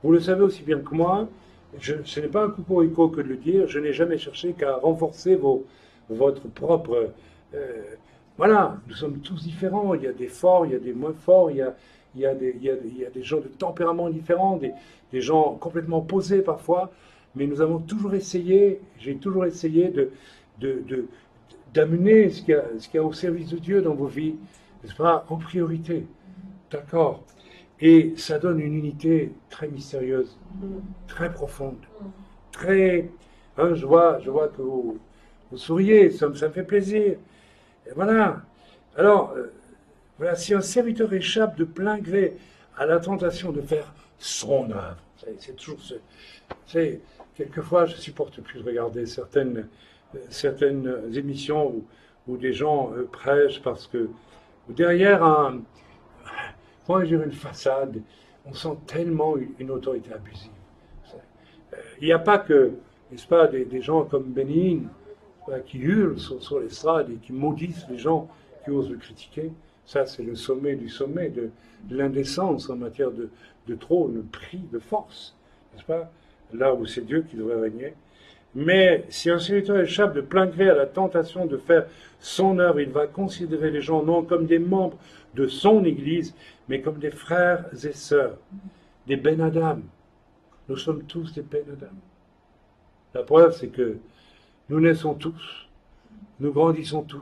Vous le savez aussi bien que moi, ce n'est pas un cocorico que de le dire, je n'ai jamais cherché qu'à renforcer votre propre... voilà, nous sommes tous différents, il y a des forts, il y a des moins forts, il y a des gens de tempérament différents, des gens complètement posés parfois, mais nous avons toujours essayé, j'ai toujours essayé d'amener ce qu'il y a au service de Dieu dans vos vies, n'est-ce pas, en priorité. D'accord? Et ça donne une unité très mystérieuse, très profonde, très... Hein, je vois que vous souriez, ça me fait plaisir. Et voilà. Alors, voilà, si un serviteur échappe de plein gré à la tentation de faire son œuvre, c'est toujours ce... Quelquefois, je ne supporte plus de regarder certaines émissions où des gens prêchent parce que derrière comment dire, une façade, on sent tellement une autorité abusive. Il n'y a pas que, n'est-ce pas, des gens comme Bénin qui hurlent sur l'estrade et qui maudissent les gens qui osent le critiquer. Ça, c'est le sommet du sommet de l'indécence en matière de trône, de prix, de force, n'est-ce pas? Là où c'est Dieu qui devrait régner. Mais si un serviteur échappe de plein gré à la tentation de faire son œuvre, il va considérer les gens non comme des membres de son Église, mais comme des frères et sœurs, des Ben Adam. Nous sommes tous des Ben Adam. La preuve, c'est que nous naissons tous, nous grandissons tous.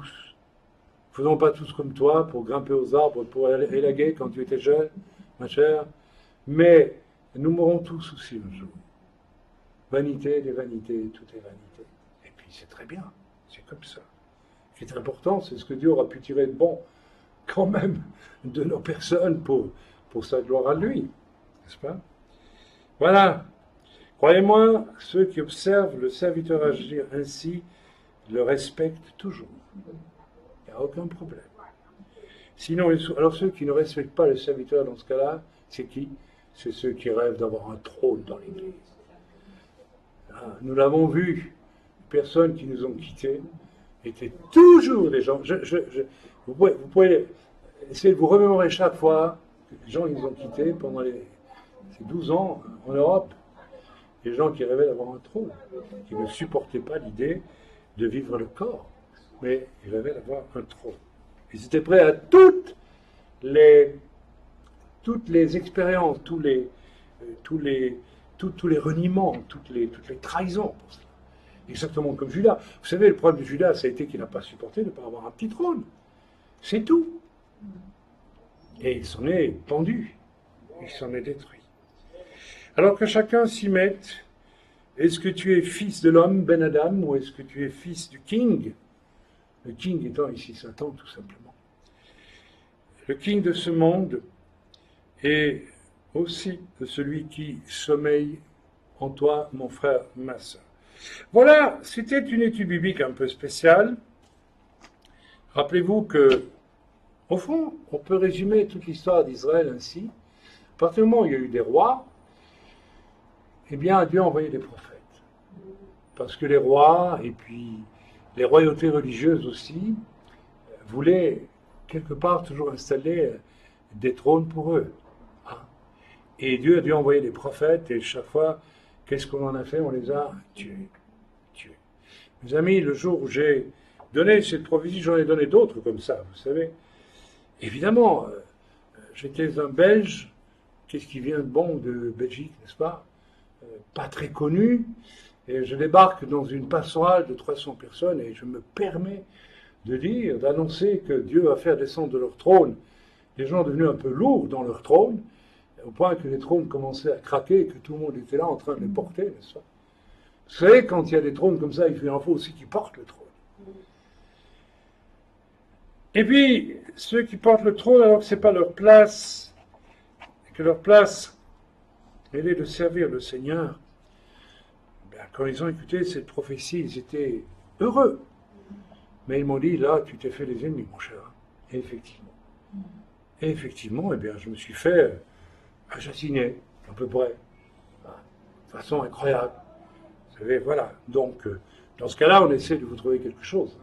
Nous ne faisons pas tous comme toi pour grimper aux arbres, pour élaguer quand tu étais jeune, ma chère, mais nous mourrons tous aussi un jour. vanité des vanités, tout est vanité. Et puis c'est très bien, c'est comme ça. Ce qui est important, c'est ce que Dieu aura pu tirer de bon, quand même, de nos personnes pour sa gloire à lui, n'est-ce pas? Voilà. Croyez-moi, ceux qui observent le serviteur agir ainsi le respectent toujours. Il n'y a aucun problème. Sinon, alors ceux qui ne respectent pas le serviteur dans ce cas-là, c'est qui? C'est ceux qui rêvent d'avoir un trône dans l'Église. Nous l'avons vu, les personnes qui nous ont quittés étaient toujours des gens. Vous pouvez essayer de vous remémorer chaque fois que les gens qui nous ont quittés pendant ces 12 ans en Europe, les gens qui rêvaient d'avoir un trône, qui ne supportaient pas l'idée de vivre le corps, mais ils rêvaient d'avoir un trône. Ils étaient prêts à toutes les expériences, tous les reniements, toutes les trahisons pour cela. Exactement comme Judas. Vous savez, le problème de Judas, ça a été qu'il n'a pas supporté de ne pas avoir un petit trône. C'est tout. Et il s'en est pendu. Il s'en est détruit. Alors que chacun s'y mette, est-ce que tu es fils de l'homme, Ben Adam, ou est-ce que tu es fils du King? Le King étant ici Satan, tout simplement. Le King de ce monde est aussi de celui qui sommeille en toi, mon frère, ma sœur. Voilà, c'était une étude biblique un peu spéciale. Rappelez-vous que, au fond, on peut résumer toute l'histoire d'Israël ainsi. À partir du moment où il y a eu des rois, eh bien, Dieu a envoyé des prophètes. Parce que les rois, et puis les royautés religieuses aussi, voulaient quelque part toujours installer des trônes pour eux. Et Dieu a dû envoyer des prophètes, et chaque fois, qu'est-ce qu'on en a fait? On les a tués. Mes amis, le jour où j'ai donné cette prophétie, j'en ai donné d'autres comme ça, vous savez. Évidemment, j'étais un Belge, qu'est-ce qui vient de bon de Belgique, n'est-ce pas? Pas très connu, et je débarque dans une pastorale de 300 personnes, et je me permets de dire, d'annoncer que Dieu va faire descendre de leur trône des gens devenus un peu lourds dans leur trône, au point que les trônes commençaient à craquer et que tout le monde était là en train de les porter, n'est-ce pas? Vous savez, quand il y a des trônes comme ça, il en faut aussi qui portent le trône. Et puis, ceux qui portent le trône, alors que ce n'est pas leur place, que leur place, elle est de servir le Seigneur, bien, quand ils ont écouté cette prophétie, ils étaient heureux. Mais ils m'ont dit, là, tu t'es fait des ennemis, mon cher. Et effectivement. Et effectivement, eh bien, je me suis fait assassiner, à peu près, de façon incroyable. Vous savez, voilà. Donc, dans ce cas-là, on essaie de vous trouver quelque chose.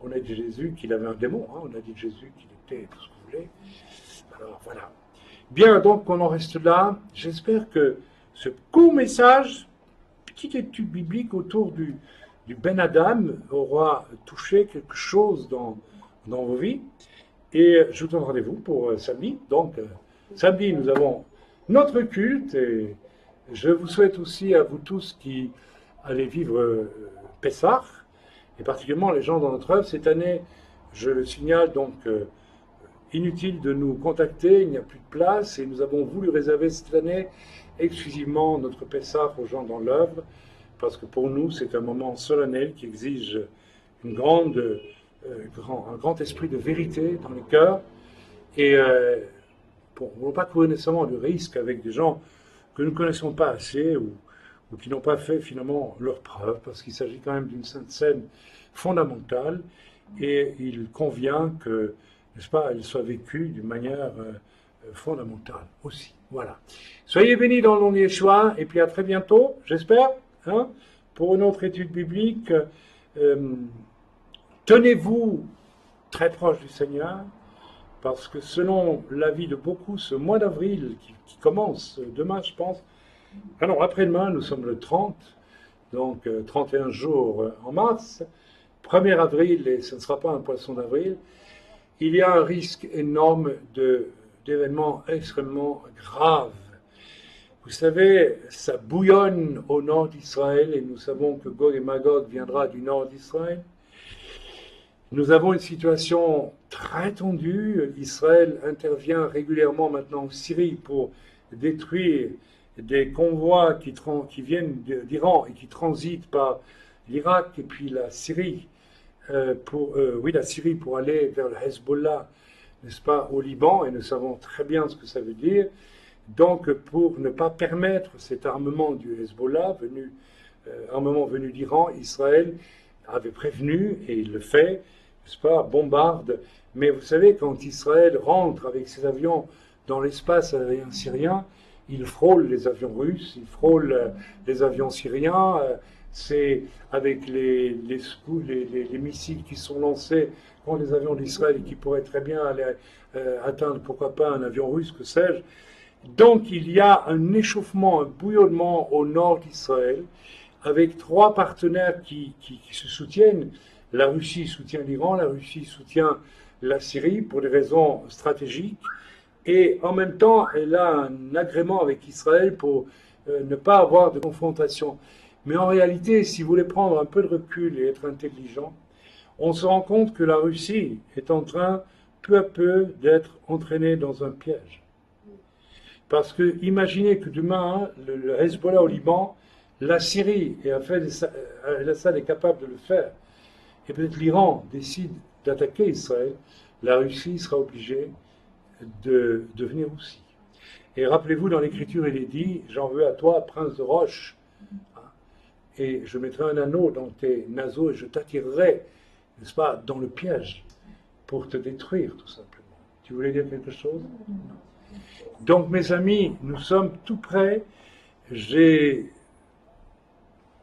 On a dit de Jésus qu'il avait un démon. On a dit de Jésus qu'il était tout ce que vous voulez. Alors, voilà. Bien, donc, on en reste là. J'espère que ce court message, petite étude biblique autour du Ben Adam, aura touché quelque chose dans vos vies. Et je vous donne rendez-vous pour samedi. Donc, samedi, nous avons notre culte. Et je vous souhaite aussi à vous tous qui allez vivre Pessah, et particulièrement les gens dans notre œuvre. Cette année, je le signale, donc, inutile de nous contacter, il n'y a plus de place, et nous avons voulu réserver cette année exclusivement notre Pessah aux gens dans l'œuvre, parce que pour nous, c'est un moment solennel qui exige un grand esprit de vérité dans le cœur, et on ne va pas courir nécessairement le risque avec des gens que nous ne connaissons pas assez, ou qui n'ont pas fait finalement leur preuve, parce qu'il s'agit quand même d'une sainte scène fondamentale, et il convient que, n'est-ce pas, elle soit vécue d'une manière fondamentale aussi. Voilà. Soyez bénis dans le nom de Yeshua, et puis à très bientôt, j'espère, pour une autre étude biblique. Tenez-vous très proche du Seigneur, parce que selon l'avis de beaucoup, ce mois d'avril qui commence demain, je pense, alors après-demain, nous sommes le 30, donc 31 jours en mars, 1er avril, et ce ne sera pas un poisson d'avril, il y a un risque énorme d'événements extrêmement graves. Vous savez, ça bouillonne au nord d'Israël, et nous savons que Gog et Magog viendra du nord d'Israël. Nous avons une situation très tendue. Israël intervient régulièrement maintenant en Syrie pour détruire des convois qui viennent d'Iran et qui transitent par l'Irak et puis la Syrie, la Syrie pour aller vers le Hezbollah, n'est-ce pas, au Liban, et nous savons très bien ce que ça veut dire. Donc, pour ne pas permettre cet armement du Hezbollah, armement venu d'Iran, Israël avait prévenu, et il le fait, n'est-ce pas, bombarde. Mais vous savez, quand Israël rentre avec ses avions dans l'espace aérien syrien, il frôle les avions russes, il frôle les avions syriens. C'est avec les missiles qui sont lancés contre les avions d'Israël et qui pourraient très bien aller atteindre, pourquoi pas, un avion russe, que sais-je. Donc il y a un échauffement, un bouillonnement au nord d'Israël, avec trois partenaires qui se soutiennent. La Russie soutient l'Iran, la Russie soutient la Syrie pour des raisons stratégiques, et en même temps, elle a un agrément avec Israël pour ne pas avoir de confrontation. Mais en réalité, si vous voulez prendre un peu de recul et être intelligent, on se rend compte que la Russie est en train, peu à peu, d'être entraînée dans un piège. Parce que imaginez que demain, le Hezbollah au Liban, la Syrie, et Al-Assad est capable de le faire, et peut-être l'Iran décide d'attaquer Israël, la Russie sera obligée de venir aussi. Et rappelez-vous, dans l'Écriture, il est dit, j'en veux à toi, prince de roche, et je mettrai un anneau dans tes naseaux et je t'attirerai, n'est-ce pas, dans le piège, pour te détruire, tout simplement. Tu voulais dire quelque chose? Donc, mes amis, nous sommes tout près. J'ai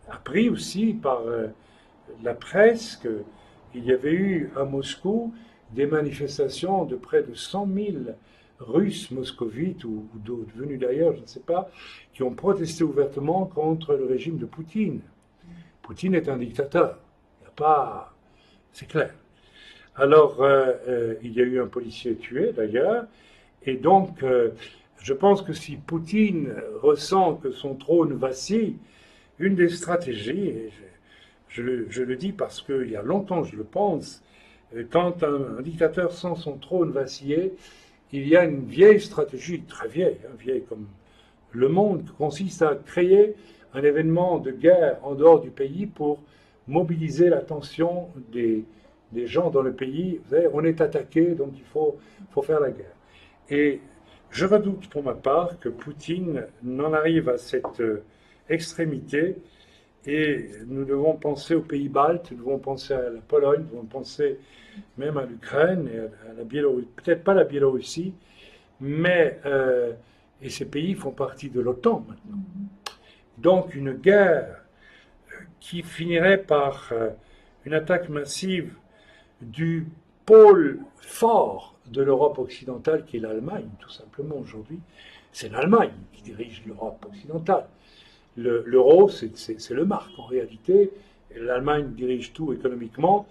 appris aussi par la presse qu'il y avait eu à Moscou des manifestations de près de 100 000 Russes moscovites ou d'autres venus d'ailleurs, je ne sais pas, qui ont protesté ouvertement contre le régime de Poutine. Poutine est un dictateur. Il n'y a pas... C'est clair. Alors, il y a eu un policier tué d'ailleurs, et donc, je pense que si Poutine ressent que son trône vacille, une des stratégies, et je le dis parce qu'il y a longtemps je le pense, quand un dictateur sent son trône vaciller, il y a une vieille stratégie, très vieille, vieille comme le monde, qui consiste à créer un événement de guerre en dehors du pays pour mobiliser l'attention des gens dans le pays. Vous savez, on est attaqué, donc il faut faire la guerre. Et je redoute pour ma part que Poutine n'en arrive à cette extrémité, et nous devons penser aux pays baltes, nous devons penser à la Pologne, nous devons penser même à l'Ukraine et à la Biélorussie, peut-être pas la Biélorussie, mais et ces pays font partie de l'OTAN maintenant. Donc une guerre qui finirait par une attaque massive du pôle fort de l'Europe occidentale, qui est l'Allemagne, tout simplement aujourd'hui. C'est l'Allemagne qui dirige l'Europe occidentale. L'euro, c'est le marque en réalité. L'Allemagne dirige tout économiquement,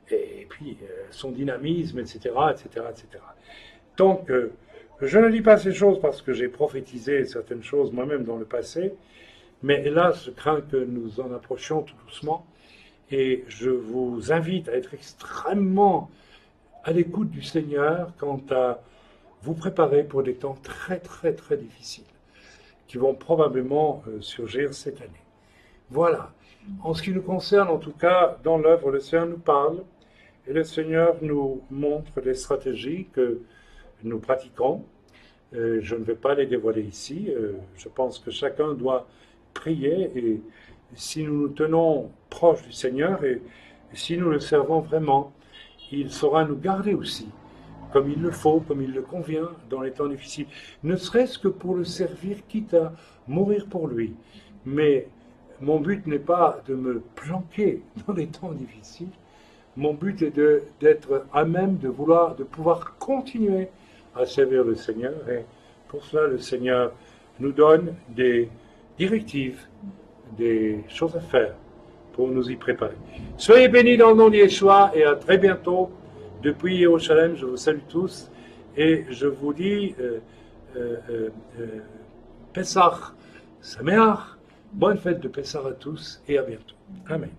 et puis son dynamisme, etc., etc., etc. Donc, je ne dis pas ces choses parce que j'ai prophétisé certaines choses moi-même dans le passé, mais hélas, je crains que nous en approchions tout doucement, et je vous invite à être extrêmement à l'écoute du Seigneur quant à vous préparer pour des temps très, très, très difficiles qui vont probablement surgir cette année. Voilà. En ce qui nous concerne, en tout cas, dans l'œuvre, le Seigneur nous parle et le Seigneur nous montre des stratégies que nous pratiquons. Je ne vais pas les dévoiler ici. Je pense que chacun doit prier, et si nous nous tenons proches du Seigneur et si nous le servons vraiment, il saura nous garder aussi, comme il le faut, comme il le convient, dans les temps difficiles. Ne serait-ce que pour le servir, quitte à mourir pour lui. Mais mon but n'est pas de me planquer dans les temps difficiles. Mon but est d'être à même de pouvoir continuer à servir le Seigneur. Et pour cela, le Seigneur nous donne des directives, des choses à faire pour nous y préparer. Soyez bénis dans le nom de Yeshua, et à très bientôt. Depuis Yerushalayim, je vous salue tous et je vous dis Pessah Sameach, bonne fête de Pessah à tous et à bientôt. Amen.